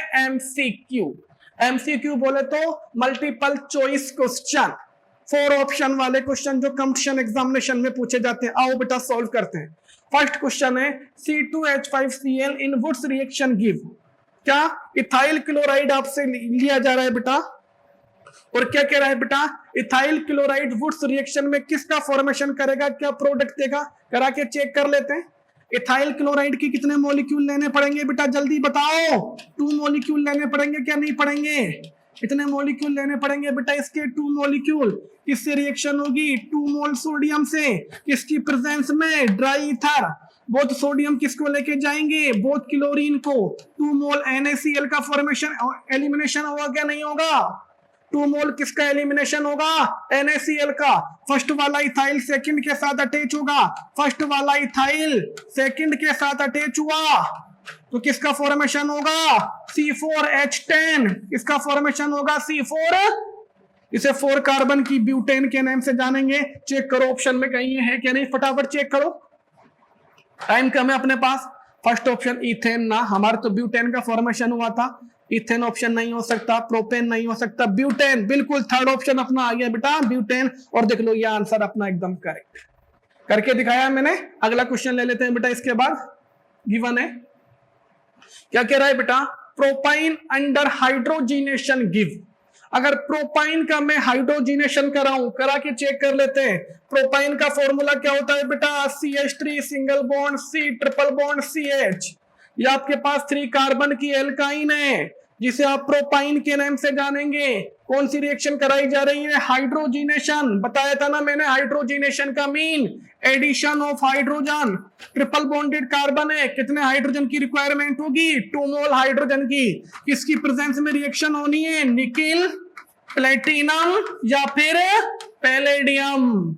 Speaker 1: एमसीक्यू बोले तो मल्टीपल चॉइस क्वेश्चन, 4 ऑप्शन वाले क्वेश्चन जो कंपटीशन एग्जामिनेशन में पूछे जाते हैं। आओ बेटा सॉल्व करते हैं। फर्स्ट क्वेश्चन है C2H5Cl इन वुड्स रिएक्शन गिव। क्या इथाइल क्लोराइड आपसे लिया जा रहा है बेटा, और क्या कह रहा है बेटा, इथाइल क्लोराइड वुड्स रिएक्शन में किसका फॉर्मेशन करेगा, क्या प्रोडक्ट देगा, करा के चेक कर लेते हैं। इथाइल क्लोराइड के कितने मॉलिक्यूल लेने पड़ेंगे बेटा, जल्दी बताओ। 2 मॉलिक्यूल लेने पड़ेंगे क्या नहीं पड़ेंगे, कितने मॉलिक्यूल लेने पड़ेंगे बेटा इसके, 2 मॉलिक्यूल। किससे रिएक्शन होगी, 2 मोल सोडियम से, किसकी प्रेजेंस में, ड्राई ईथर। बोथ सोडियम किसको लेके जाएंगे, बोथ क्लोरीन को। 2 मोल NaCl का फॉर्मेशन एलिमिनेशन होगा क्या नहीं होगा, 2 मोल किसका एलिमिनेशन होगा, NaCl का। फर्स्ट वाला इथाइल सेकंड के साथ अटैच होगा, फर्स्ट वाला इथाइल सेकंड के साथ अटैच हुआ तो किसका फॉर्मेशन होगा, C4H10, इसका फॉर्मेशन होगा C4। इसे 4 कार्बन की ब्यूटेन के नाम से जानेंगे। चेक करो ऑप्शन में कहीं है क्या नहीं, फटाफट चेक करो, टाइम कम है अपने पास। फर्स्ट ऑप्शन इथेन ना, हमारा तो ब्यूटेन का फॉर्मेशन हुआ था, इथेन ऑप्शन नहीं हो सकता, प्रोपेन नहीं हो सकता, ब्यूटेन बिल्कुल थर्ड ऑप्शन अपना आ गया बेटा, ब्यूटेन। और देख लो ये आंसर अपना एकदम करेक्ट करके दिखाया मैंने। अगला क्वेश्चन ले लेते हैं बेटा, इसके बाद गिवन है क्या कह रहा है बेटा, प्रोपाइन अंडर हाइड्रोजिनेशन गिव। अगर प्रोपाइन का मैं हाइड्रोजिनेशन कराऊं, करा के चेक कर लेते हैं। प्रोपाइन का फॉर्मूला क्या होता है बेटा, CH3 single bond C triple bond CH। ये आपके पास 3 कार्बन की एल्काइन है जिसे आप प्रोपाइन के नाम से जानेंगे। कौन सी रिएक्शन कराई जा रही है, हाइड्रोजिनेशन। बताया था ना मैंने, हाइड्रोजिनेशन का mean addition of hydrogen. Triple bonded carbon है, कितने हाइड्रोजन की रिक्वायरमेंट होगी, 2 मोल हाइड्रोजन की। किसकी प्रेजेंस में रिएक्शन होनी है, निकिल प्लेटिनम या फिर पैलेडियम।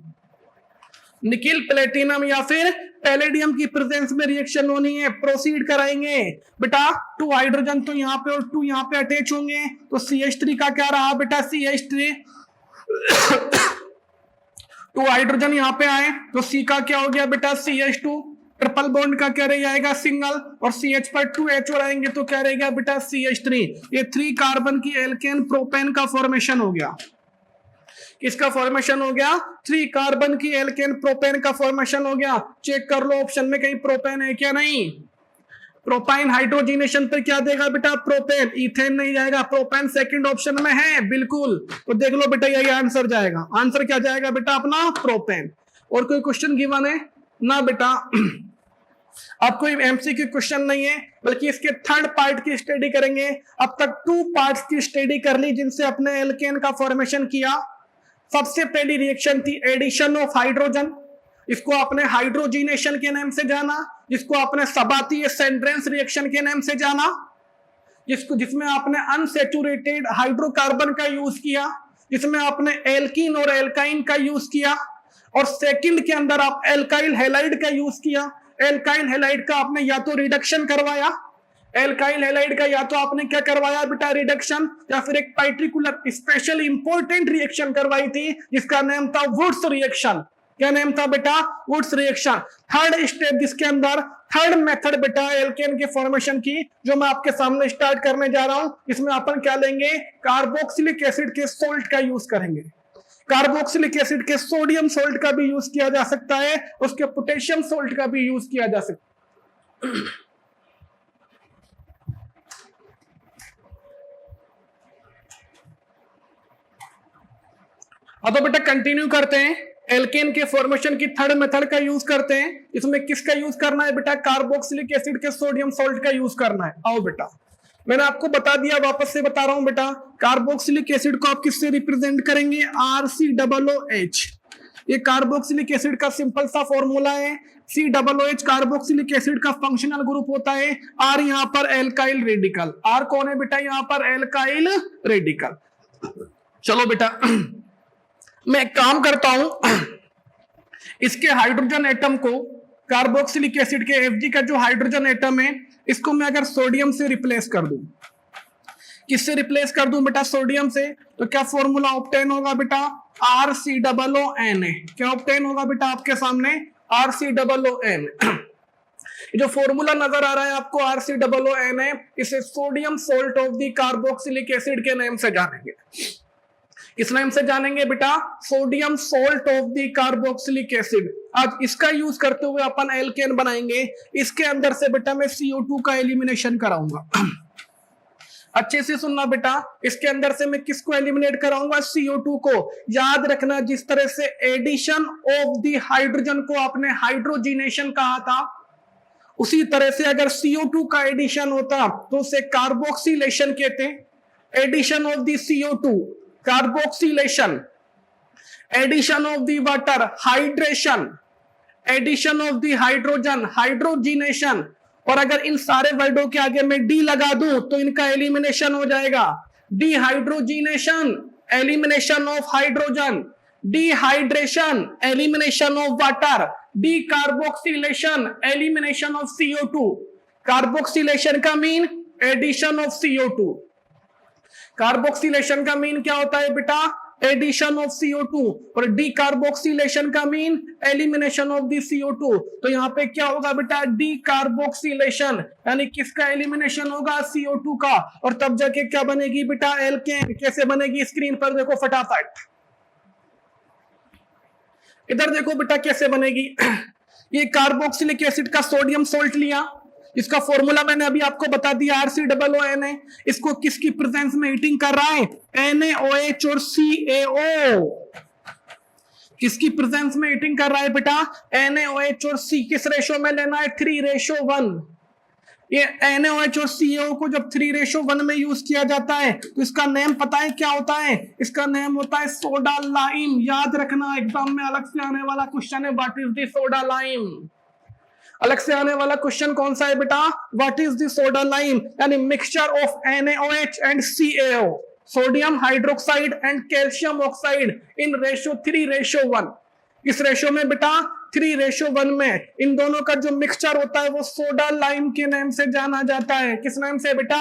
Speaker 1: निकिल प्लेटिनम या फिर पैलेडियम की प्रेजेंस में रिएक्शन होनी है। प्रोसीड कराएंगे बेटा, 2 हाइड्रोजन तो यहाँ पे और 2 यहाँ पे अटैच होंगे तो CH3 का क्या रहा बेटा, CH3 2 हाइड्रोजन यहाँ पे आए तो C का क्या हो गया बेटा CH2, ट्रिपल बॉन्ड का क्या रह जाएगा सिंगल, और CH पर 2 H और आएंगे तो क्या रहेगा बेटा CH3। ये 3 कार्बन की एल्केन प्रोपेन का फॉर्मेशन हो गया। किसका फॉर्मेशन हो गया? 3 कार्बन की एल्केन प्रोपेन का फॉर्मेशन हो गया। चेक कर लो ऑप्शन में कहीं प्रोपेन है क्या? नहीं। प्रोपाइन हाइड्रोजिनेशन पर क्या देगा बेटा? प्रोपेन। इथेन नहीं जाएगा, प्रोपेन सेकंड ऑप्शन में है बिल्कुल। तो देख लो बेटा यही आंसर जाएगा। आंसर क्या जाएगा बेटा अपना? प्रोपेन। और कोई क्वेश्चन गिवन है ना बेटा? अब कोई एमसीक्यू क्वेश्चन नहीं है, बल्कि इसके थर्ड पार्ट की स्टडी करेंगे। अब तक 2 पार्ट्स की स्टडी कर ली जिनसे अपने एल्केन का फॉर्मेशन किया। सबसे पहली रिएक्शन थी एडिशन ऑफ हाइड्रोजन, इसको आपने हाइड्रोजिनेशन के नाम से जाना, जिसको आपने सबाती सेंड्रेंस रिएक्शन के नाम से जाना, जिसमें आपने अनसैचुरेटेड हाइड्रोकार्बन का यूज किया, जिसमें आपने एल्कीन और एल्काइन का यूज किया, और सेकंड के अंदर आप एल्काइल हैलाइड का यूज किया। एल्काइल हैलाइड का आपने या तो रिडक्शन करवाया, एल्काइल हैलाइड का या तो आपने क्या करवाया बेटा? रिडक्शन, या फिर एक पार्टिकुलर स्पेशल इंपॉर्टेंट रिएक्शन करवाई थी जिसका नाम था वुड्स रिएक्शन। क्या नाम था बेटा? Wurtz reaction. थर्ड स्टेप जिसके अंदर थर्ड मेथड बेटा एल्केन के फॉर्मेशन की, जो मैं आपके सामने स्टार्ट करने जा रहा हूं, इसमें अपन क्या लेंगे? कार्बोक्सिलिक एसिड के सोल्ट का यूज करेंगे। कार्बोक्सिलिक एसिड के सोडियम सोल्ट का भी यूज किया जा सकता है, उसके पोटेशियम सोल्ट का भी यूज किया जा सकता है। अब तो बेटा कंटिन्यू करते हैं। एल्केन के फॉर्मेशन की थर्ड मेथड का यूज करते हैं। इसमें किसका यूज करना है बेटा? कार्बोक्सिलिक एसिड के सोडियम सोल्ट का यूज करना है। आओ बेटा, मैंने आपको बता दिया, वापस से बता रहा हूं बेटा। कार्बोक्सिलिक एसिड को आप किससे रिप्रेजेंट करेंगे? RCOOH। ये कार्बोक्सिलिक एसिड का सिंपल सा फॉर्मूला है। COOH कार्बोक्सिलिक एसिड का फंक्शनल ग्रुप होता है। R यहाँ पर एल्काइल रेडिकल। R कौन है बेटा? यहाँ पर एल्काइल रेडिकल। चलो बेटा मैं एक काम करता हूं, इसके हाइड्रोजन एटम को, कार्बोक्सिलिक एसिड के Fg का जो हाइड्रोजन एटम है, इसको मैं अगर सोडियम से रिप्लेस कर दूं, किससे रिप्लेस कर दूं बेटा? सोडियम से, तो क्या फॉर्मूला ऑब्टेन होगा बेटा? RCOONA। क्या ऑब्टेन होगा बेटा आपके सामने? RCOON। जो फॉर्मूला नजर आ रहा है आपको RCOONA, इसे sodium salt of the carboxylic acid के नाम से जानेंगे। किस नाम से जानेंगे बेटा? Sodium salt of the carboxylic acid. आज इसका यूज करते हुए अपन एल्केन बनाएंगे। इसके अंदर से बेटा मैं CO2 का एलिमिनेशन कराऊंगा। अच्छे से सुनना बेटा, इसके अंदर से मैं किसको एलिमिनेट कराऊंगा? CO2 को। याद रखना, जिस तरह से एडिशन ऑफ द हाइड्रोजन को आपने हाइड्रोजिनेशन कहा था, उसी तरह से अगर CO2 का एडिशन होता तो उसे कार्बोक्सिलेशन कहते हैं। Addition of the CO2 carboxylation, addition of the water hydration, addition of the hydrogen hydrogenation. और अगर इन सारे वर्डों के आगे मैं डी लगा दूं तो इनका एलिमिनेशन हो जाएगा। Dehydrogenation, elimination of hydrogen, dehydration, elimination of water, decarboxylation, elimination of CO2। Carboxylation का mean addition of CO2, carboxylation का मीन क्या होता है बेटा? एडिशन ऑफ CO2, और डीकार्बोक्सिलेशन का mean elimination of the CO2। तो यहाँ पे क्या होगा बेटा? डीकार्बोक्सिलेशन, यानी किसका एलिमिनेशन होगा? CO2 का। और तब जाके क्या बनेगी बेटा? एल्केन। कैसे बनेगी? स्क्रीन पर देखो फटाफट, इधर देखो बेटा कैसे बनेगी। ये कार्बोक्सिलिक एसिड का सोडियम सोल्ट लिया, इसका फॉर्मूला मैंने अभी आपको बता दिया RCOONA। इसको किसकी प्रेजेंस में हीटिंग कर रहा है? NaOH और CaO। किसकी प्रेजेंस में हीटिंग कर रहा है बेटा? NaOH और C। किस रेशो में लेना है? 3:1। ये NaOH और CaO को जब 3:1 में यूज किया जाता है तो इसका नेम पता है क्या होता है? इसका नेम होता है सोडा लाइम। याद रखना, एग्जाम में अलग से आने वाला क्वेश्चन है, what is the soda lime. अलग से आने वाला क्वेश्चन कौन सा है बेटा? What is the soda lime, यानी mixture of NaOH and CaO, sodium hydroxide and calcium oxide in ratio 3:1। इस रेशो में बेटा 3:1 में इन दोनों का जो मिक्सचर होता है वो सोडा लाइम के नाम से जाना जाता है। किस नाम से बेटा?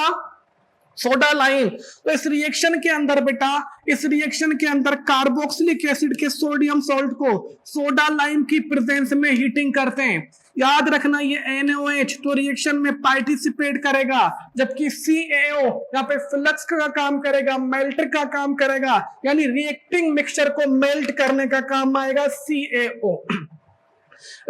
Speaker 1: Soda lime. तो इस रिएक्शन के अंदर बेटा, इस रिएक्शन के अंदर कार्बोक्सिलिक एसिड के सोडियम सॉल्ट को सोडा लाइम की प्रेजेंस में हीटिंग करते हैं। याद रखना ये NaOH तो रिएक्शन में पार्टिसिपेट करेगा, जबकि CaO यहाँ पे फ्लक्स का काम करेगा, मेल्टर का काम करेगा, यानी रिएक्टिंग मिक्सचर को मेल्ट करने का काम आएगा CaO।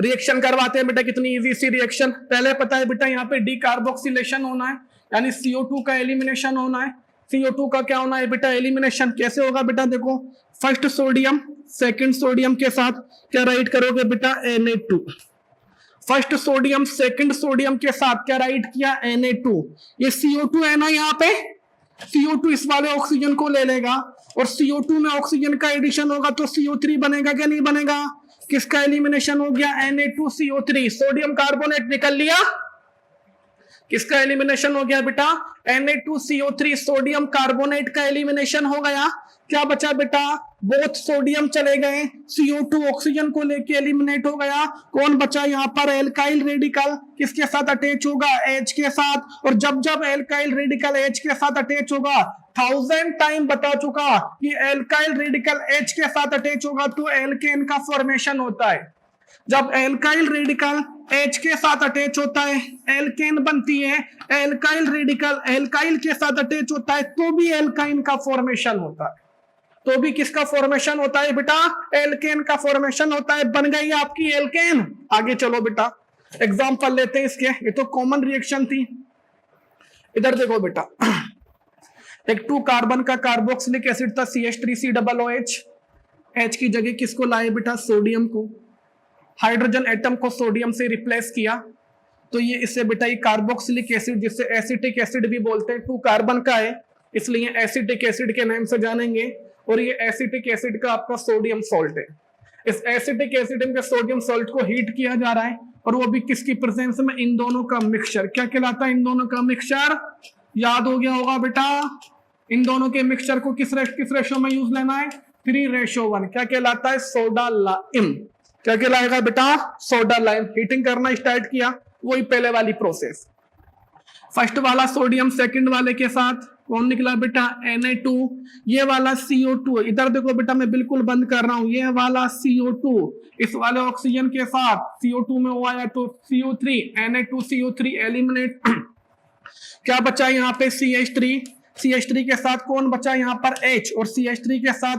Speaker 1: रिएक्शन करवाते हैं बेटा, कितनी इजी सी रिएक्शन। पहले पता है बेटा यहाँ पे डीकार्बोक्सिलेशन होना है, यानी CO2 का एलिमिनेशन होना है। CO2 का क्या होना है बेटा, एलिमिनेशन। कैसे होगा बेटा, देखो फर्स्ट सोडियम सेकंड सोडियम के साथ क्या राइट करोगे बेटा, Na2। First sodium second sodium के साथ क्या राइट किया, Na2। ये CO2 है ना, यहाँ पे CO2 इस वाले ऑक्सीजन को ले लेगा और CO2 में ऑक्सीजन का एडिशन होगा तो CO3 बनेगा क्या नहीं बनेगा। किसका एलिमिनेशन हो गया, Na2CO3, सोडियम कार्बोनेट निकल लिया। किसका एलिमिनेशन हो गया बेटा, Na2CO3, सोडियम कार्बोनेट का एलिमिनेशन हो गया। क्या बचा बेटा, बोथ सोडियम चले गए, CO2 ऑक्सीजन को लेके एलिमिनेट हो गया। कौन बचा यहाँ पर, एल्काइल रेडिकल। किसके साथ अटैच होगा, H के साथ। और जब जब एल्काइल रेडिकल H के साथ अटैच होगा, 1000 टाइम बता चुका कि एल्काइल रेडिकल H के साथ अटैच होगा तो एल्केन का फॉर्मेशन होता है। जब एल्काइल रेडिकल H के साथ अटैच होता है एल्केन बनती है, एल्काइल रेडिकल एल्काइल के साथ अटैच होता है तो भी एल्काइन का फॉर्मेशन होता है। तो भी किसका फॉर्मेशन होता है बेटा, एल्केन का फॉर्मेशन होता है। बन गई आपकी एल्केन। आगे चलो बेटा, एग्जांपल लेते हैं इसके। ये तो कॉमन रिएक्शन थी। इधर देखो बेटा, एक 2 कार्बन का कार्बोक्सिलिक एसिड था CH3COOH। H की जगह किसको लाए बेटा, सोडियम को। हाइड्रोजन एटम को सोडियम से रिप्लेस किया तो ये इससे बेटा ये कार्बोक्सिलिक एसिड, जिससे एसिटिक एसिड भी बोलते हैं, 2 कार्बन का है इसलिए एसिटिक एसिड के नाम से जानेंगे। और ये एसिटिक एसिड का आपका सोडियम सॉल्ट है। इस एसिटिक एसिड के सोडियम सॉल्ट को हीट किया जा रहा है और वो भी किसकी प्रेजेंस में, इन दोनों का मिक्सचर। क्या कहलाता है, इन दोनों का मिक्सचर। याद हो गया होगा बेटा, इन दोनों के मिक्सचर को किस रेशो में यूज लेना है, 3:1। क्या कहलाता है, सोडा लाइम। क्या कहलाएगा बेटा, सोडा लाइम। हीटिंग करना स्टार्ट किया, वही पहले वाली प्रोसेस। फर्स्ट वाला सोडियम सेकंड वाले के साथ कौन निकला बेटा, Na2। ये वाला CO2, इधर देखो बेटा मैं बिल्कुल बंद कर रहा हूं, ये वाला CO2 इस वाले ऑक्सीजन के साथ CO2 में वो आया तो CO3, Na2CO3 एलिमिनेट। क्या बचा यहाँ पे, CH3 के साथ कौन बचा यहाँ पर, H। और CH3 के साथ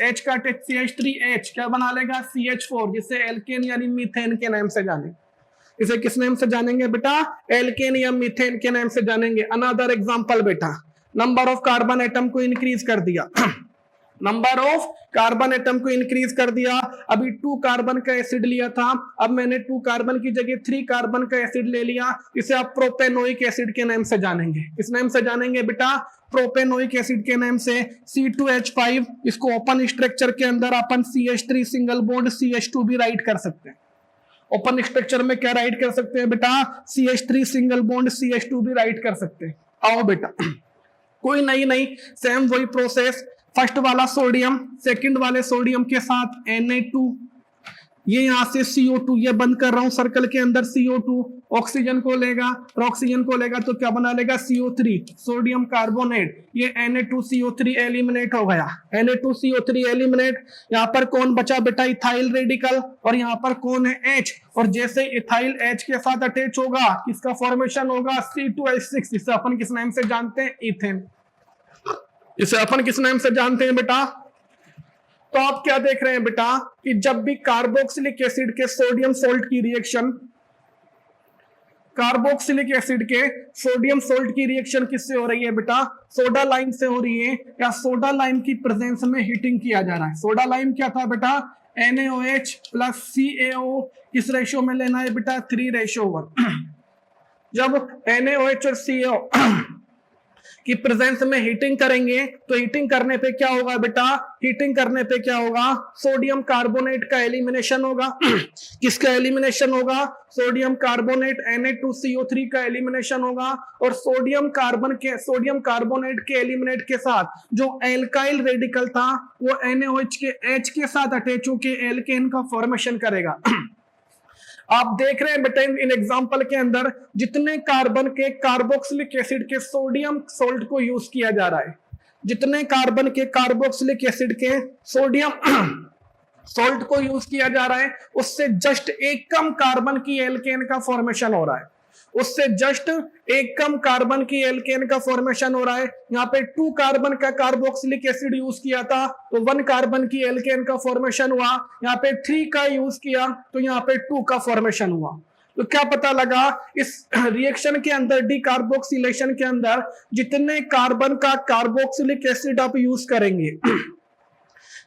Speaker 1: H का CH3H क्या बना लेगा, CH4, जिसे एल्केन यानी मीथेन के नाम से जाने। इसे किस नाम से जानेंगे बेटा, एल्केन या मीथेन के नाम से जानेंगे। अनदर एग्जांपल बेटा, नंबर ऑफ कार्बन एटम को इंक्रीज कर दिया नंबर ऑफ कार्बन एटम को इंक्रीज कर दिया। अभी 2 कार्बन का एसिड लिया था, अब मैंने 2 कार्बन की जगह 3 कार्बन का एसिड ले लिया। इसे आप प्रोपेनोइक एसिड के नाम से जानेंगे। किस नाम से जानेंगे बेटा, प्रोपेनोइक एसिड के नाम से। C2H5, इसको ओपन स्ट्रक्चर के अंदर अपन CH3 सिंगल बॉन्ड CH2 भी राइट कर सकते हैं। ओपन स्ट्रक्चर में क्या राइट कर सकते हैं बेटा, CH3 सिंगल बॉन्ड CH2 भी राइट कर सकते हैं। आओ बेटा, कोई नहीं, सेम वही प्रोसेस। फर्स्ट वाला सोडियम सेकंड वाले सोडियम के साथ Na2, ये यहां से CO2, ये बंद कर रहा हूं सर्कल के अंदर, CO2 ऑक्सीजन को लेगा और ऑक्सीजन को लेगा तो क्या बना लेगा, CO3 सोडियम कार्बोनेट। ये Na2CO3 एलिमिनेट हो गया, Na2CO3 एलिमिनेट। यहाँ पर कौन बचा बेटा, इथाइल रेडिकल। और यहाँ पर कौन है, H। और जैसे इथाइल H के साथ अटैच होगा किसका फॉर्मेशन होगा, C2H6। इसे अपन किस नाम से जानते हैं, इथेन। इसे अपन किस नाम से जानते हैं बेटा। तो आप क्या देख रहे हैं बेटा कि जब भी कार्बोक्सिलिक एसिड के सोडियम सॉल्ट की रिएक्शन, कार्बोक्सिलिक एसिड के सोडियम सॉल्ट की रिएक्शन किससे हो रही है बेटा, सोडा लाइम से हो रही है, या सोडा लाइम की प्रेजेंस में हीटिंग किया जा रहा है। सोडा लाइम क्या था बेटा, NaOH प्लस CaO। किस रेशो में लेना है बेटा, 3:1। जब NaOH और CaO की प्रेजेंस में हीटिंग करेंगे तो हीटिंग करने पे क्या होगा बेटा, हीटिंग करने पे क्या होगा, सोडियम कार्बोनेट का एलिमिनेशन होगा। किसका एलिमिनेशन होगा, सोडियम कार्बोनेट Na2CO3 का एलिमिनेशन होगा। और सोडियम कार्बोनेट के एलिमिनेट के साथ जो एल्काइल रेडिकल था वो NaOH के H के साथ अटैच होकर एल्केन का फॉर्मेशन करेगा। आप देख रहे हैं बेटा इन एग्जांपल के अंदर जितने कार्बन के कार्बोक्सिलिक एसिड के सोडियम सोल्ट को यूज किया जा रहा है, जितने कार्बन के कार्बोक्सिलिक एसिड के सोडियम सोल्ट को यूज किया जा रहा है, उससे जस्ट एक कम कार्बन की एल्केन का फॉर्मेशन हो रहा है, उससे जस्ट एक कम कार्बन की एल्केन का फॉर्मेशन हो रहा है। यहाँ पे 2 कार्बन का कार्बोक्सिलिक एसिड यूज किया था तो 1 कार्बन की एल्केन का फॉर्मेशन हुआ, यहाँ पे 3 का यूज किया तो यहाँ पे 2 का फॉर्मेशन हुआ। तो क्या पता लगा, इस रिएक्शन के अंदर डीकार्बोक्सिलेशन के अंदर जितने कार्बन का कार्बोक्सिलिक एसिड आप यूज करेंगे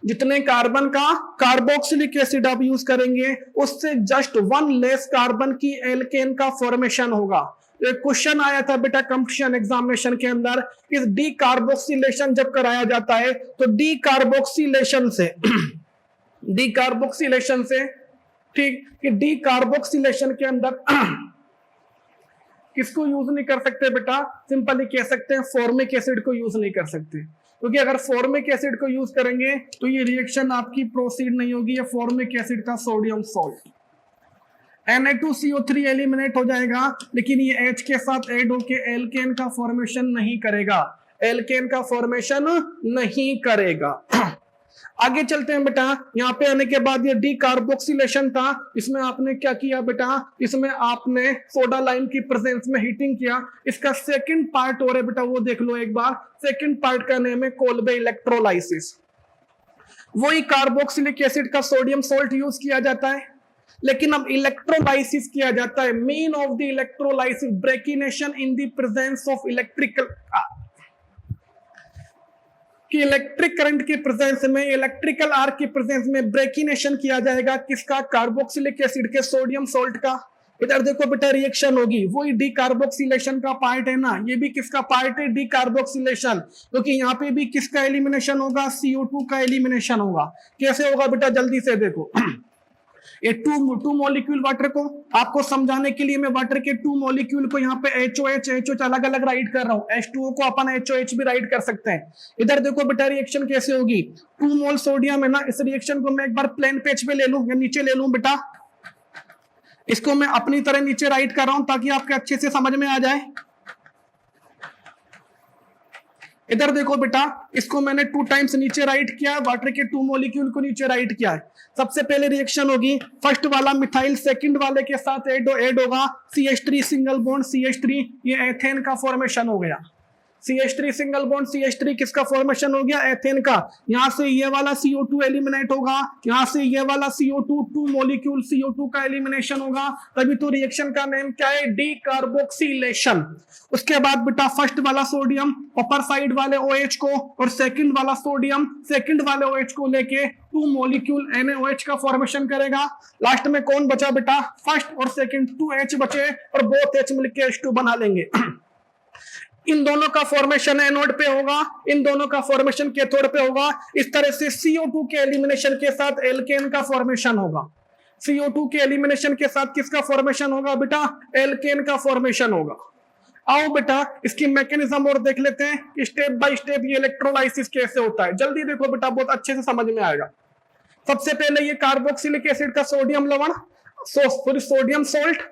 Speaker 1: जितने कार्बन का कार्बोक्सिलिक एसिड आप यूज करेंगे उससे जस्ट 1 लेस कार्बन की एल्केन का फॉर्मेशन होगा। एक क्वेश्चन आया था बेटा कंपटीशन एग्जामिनेशन के अंदर, इस डीकार्बोक्सिलेशन जब कराया जाता है तो डीकार्बोक्सिलेशन से ठीक कि डीकार्बोक्सिलेशन के अंदर किसको यूज नहीं कर सकते बेटा, सिंपली कह सकते हैं फॉर्मिक एसिड को यूज नहीं कर सकते, क्योंकि अगर फॉर्मिक एसिड को यूज करेंगे तो ये रिएक्शन आपकी प्रोसीड नहीं होगी। ये फॉर्मिक एसिड का सोडियम सॉल्ट Na2CO3 एलिमिनेट हो जाएगा, लेकिन ये H के साथ ऐड होके एल्केन का फॉर्मेशन नहीं करेगा, एल्केन का फॉर्मेशन नहीं करेगा। आगे चलते हैं बेटा, यहाँ पे आने के बाद ये डीकार्बोक्सिलेशन था, इसमें आपने क्या किया बेटा, इसमें आपने सोडा लाइम की प्रेजेंस में हीटिंग किया। इसका सेकंड पार्ट हो रहा है बेटा, वो देख लो एक बार। सेकंड पार्ट का नेम है कोल्बे इलेक्ट्रोलाइसिस। वही कार्बोक्सिलिक एसिड का सोडियम सोल्ट यूज किया जाता है, लेकिन अब इलेक्ट्रोलाइसिस किया जाता है। मीन ऑफ द इलेक्ट्रोलाइसिस ब्रेकिनेशन in the presence of electrical कि इलेक्ट्रिक करंट की प्रेजेंस में, इलेक्ट्रिकल आर्क की प्रेजेंस में ब्रेकिनेशन किया जाएगा किसका, कार्बोक्सिलिक एसिड के सोडियम सोल्ट का। इधर देखो बेटा रिएक्शन होगी, वही डीकार्बोक्सिलेशन का पार्ट है ना, ये भी किसका पार्ट है, डीकार्बोक्सिलेशन, क्योंकि यहाँ पे भी किसका एलिमिनेशन होगा, CO2 का एलिमिनेशन होगा। कैसे होगा बेटा, जल्दी से देखो। ये टू मॉलिक्यूल वाटर को आपको समझाने के लिए मैं वाटर के 2 मॉलिक्यूल को यहाँ पे HOH अलग अलग राइट कर रहा हूँ, H2O को अपन HOH भी राइट कर सकते हैं। इधर देखो बेटा रिएक्शन कैसे होगी, 2 मोल सोडियम है ना, इस रिएक्शन को मैं एक बार प्लेन पेज पे ले लूं या नीचे ले लूं बेटा, इसको मैं अपनी तरह नीचे राइट कर रहा हूं ताकि आपके अच्छे से समझ में आ जाए। इधर देखो बेटा, इसको मैंने 2 टाइम्स नीचे राइट किया, वाटर के 2 मॉलिक्यूल को नीचे राइट किया है। सबसे पहले रिएक्शन होगी, फर्स्ट वाला मिथाइल सेकंड वाले के साथ ऐड होगा, CH3 सिंगल बॉन्ड CH3, ये एथेन का फॉर्मेशन हो गया। CH3 सिंगल बॉन्ड CH3 किसका फॉर्मेशन हो गया, एथेन का। यहां से ये वाला CO2 एलिमिनेट होगा, यहां से ये वाला CO2 2 मॉलिक्यूल CO2 का एलिमिनेशन होगा, तभी तो रिएक्शन का नेम क्या है, डीकार्बोक्सिलेशन। उसके बाद बेटा फर्स्ट वाला सोडियम अपर साइड वाले OH को और सेकंड वाला सोडियम सेकंड वाले OH को लेके 2 मॉलिक्यूल NaOH का फॉर्मेशन करेगा। लास्ट में कौन बचा बेटा, फर्स्ट और सेकंड 2H बचे और बोथ H मिलके H2 बना लेंगे। इन दोनों का फॉर्मेशन एनोड पे होगा, इन दोनों का फॉर्मेशन कैथोड पे होगा। इस तरह से CO2 के एलिमिनेशन के साथ एल्केन का फॉर्मेशन होगा। CO2 के एलिमिनेशन के साथ किसका फॉर्मेशन होगा बेटा, एल्केन का फॉर्मेशन होगा। आओ बेटा इसकी मैकेनिज्म और देख लेते हैं, स्टेप बाय स्टेप ये इलेक्ट्रोलाइसिस कैसे होता है। जल्दी देखो बेटा, बहुत अच्छे से समझ में आएगा। सबसे पहले ये कार्बोक्सिलिक एसिड का सोडियम लवण सोडियम सोल्ट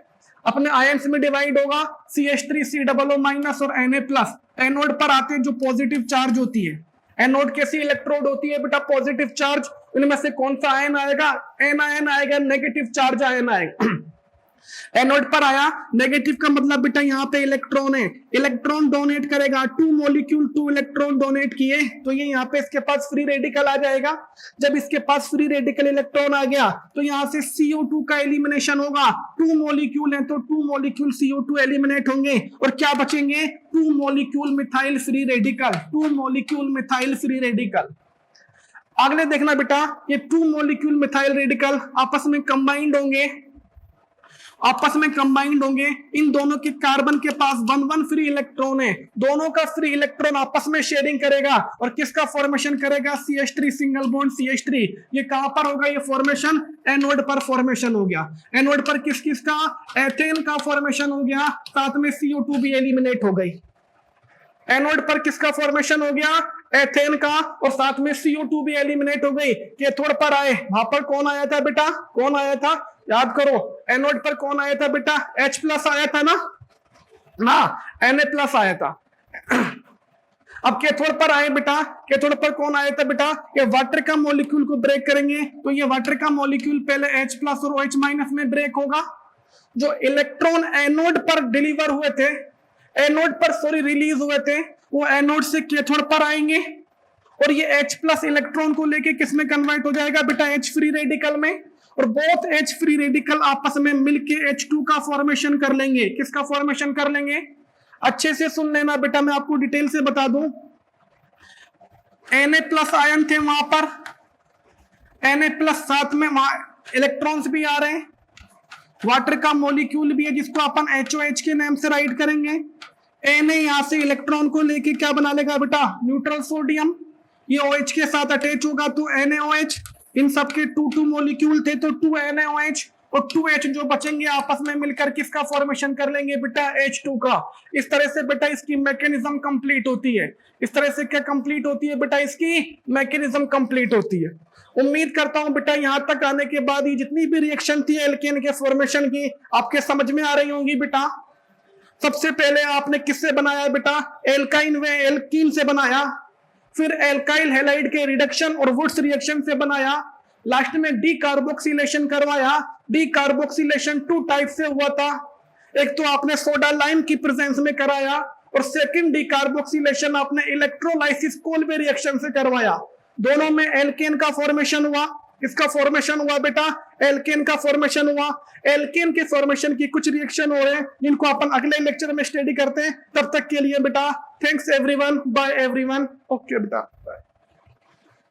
Speaker 1: अपने आयंस में डिवाइड होगा, CH3COO- और Na+। एनोड पर आते हैं जो पॉजिटिव चार्ज होती है, एनोड कैसी इलेक्ट्रोड होती है बेटा, पॉजिटिव चार्ज। इनमें से कौन सा आयन आएगा, एन आएगा, नेगेटिव चार्ज आयन आएगा। एनोड पर आया, नेगेटिव का मतलब बेटा यहाँ पे इलेक्ट्रॉन है, इलेक्ट्रॉन डोनेट करेगा, 2 मॉलिक्यूल 2 इलेक्ट्रॉन डोनेट किए तो ये यहाँ पे इसके पास फ्री रेडिकल आ जाएगा। जब इसके पास फ्री रेडिकल इलेक्ट्रॉन आ गया तो यहाँ से CO2 का एलिमिनेशन होगा। 2 मॉलिक्यूल है तो 2 मॉलिक्यूल CO2 एलिमिनेट होंगे और क्या बचेंगे, 2 molecule methyl free radical, 2 molecule methyl free radical. अगले देखना बेटा, ये 2 मॉलिक्यूल मिथाइल रेडिकल आपस में कंबाइंड होंगे, इन दोनों के कार्बन के पास 1 फ्री इलेक्ट्रॉन है, दोनों का फ्री इलेक्ट्रॉन आपस में शेयरिंग करेगा और किसका फॉर्मेशन करेगा, CH3 सिंगल बॉन्ड CH3। ये कहां पर होगा, ये फॉर्मेशन एनोड पर फॉर्मेशन हो गया। एनोड पर किसका, एथेन का फॉर्मेशन हो गया, साथ में CO2 भी एलिमिनेट हो गई। एनोड पर किसका फॉर्मेशन हो गया, एथेन का, और साथ में CO2 भी एलिमिनेट हो गई। कैथोड पर आए, वहां पर कौन आया था बेटा, कौन आया था, याद करो, एनोड पर कौन आया था बेटा, H+ आया था ना, Na+ आया था। अब कैथोड पर आए बेटा, कैथोड पर कौन आया था बेटा, ये वाटर का मॉलिक्यूल को ब्रेक करेंगे, तो ये वाटर का मॉलिक्यूल पहले H+ और OH- में ब्रेक होगा। जो इलेक्ट्रॉन एनोड पर डिलीवर हुए थे, एनोड पर सॉरी रिलीज हुए थे, वो एनोड से कैथोड पर आएंगे और ये H+ इलेक्ट्रॉन को लेके किस में कन्वर्ट हो जाएगा बेटा, H फ्री रेडिकल में, और बोथ H फ्री रेडिकल आपस में मिलके H2 का फॉर्मेशन कर लेंगे। किसका फॉर्मेशन कर लेंगे, अच्छे से सुन लेना बेटा, मैं आपको डिटेल से बता दूं। Na+ आयन थे वहां पर, Na+ साथ में वहां इलेक्ट्रॉन्स भी आ रहे हैं, वाटर का मॉलिक्यूल भी है जिसको अपन HOH के नाम से राइट करेंगे। Na यहां से इलेक्ट्रॉन को लेके क्या बना लेगा बेटा, न्यूट्रल सोडियम, ये OH के साथ अटैच होगा तो NaOH, इन सबके 2 मॉलिक्यूल थे तो 2 NaOH, और 2H जो बचेंगे आपस में मिलकर किसका फॉर्मेशन कर लेंगे बेटा, H2 का। इस तरह से बेटा इसकी मैकेनिज्म कंप्लीट होती है। इस तरह से क्या कंप्लीट होती है बेटा, इसकी मैकेनिज्म कंप्लीट होती है। उम्मीद करता हूं बेटा यहां तक आने के बाद ये जितनी भी रिएक्शन थी एल्केन के फॉर्मेशन की आपके समझ में आ रही होंगी बेटा। सबसे पहले आपने किससे बनाया बेटा, एल्काइन व एल्कीन से बनाया, फिर एल्काइल हैलाइड के रिडक्शन और वुड्स रिएक्शन से बनाया, लास्ट में डीकार्बोक्सिलेशन करवाया। डीकार्बोक्सिलेशन 2 टाइप से हुआ था, एक तो आपने सोडा लाइम की प्रेजेंस में कराया और सेकंड डीकार्बोक्सिलेशन आपने इलेक्ट्रोलाइसिस कोल्बे रिएक्शन से करवाया। दोनों में एल्केन का फॉर्मेशन हुआ। किसका फॉर्मेशन हुआ बेटा, एल्केन का फॉर्मेशन हुआ। एल्केन के फॉर्मेशन की कुछ रिएक्शन हो रहे हैं जिनको अपन अगले लेक्चर में स्टडी करते हैं। तब तक के लिए बेटा thanks everyone, bye everyone, okay बेटा बाय।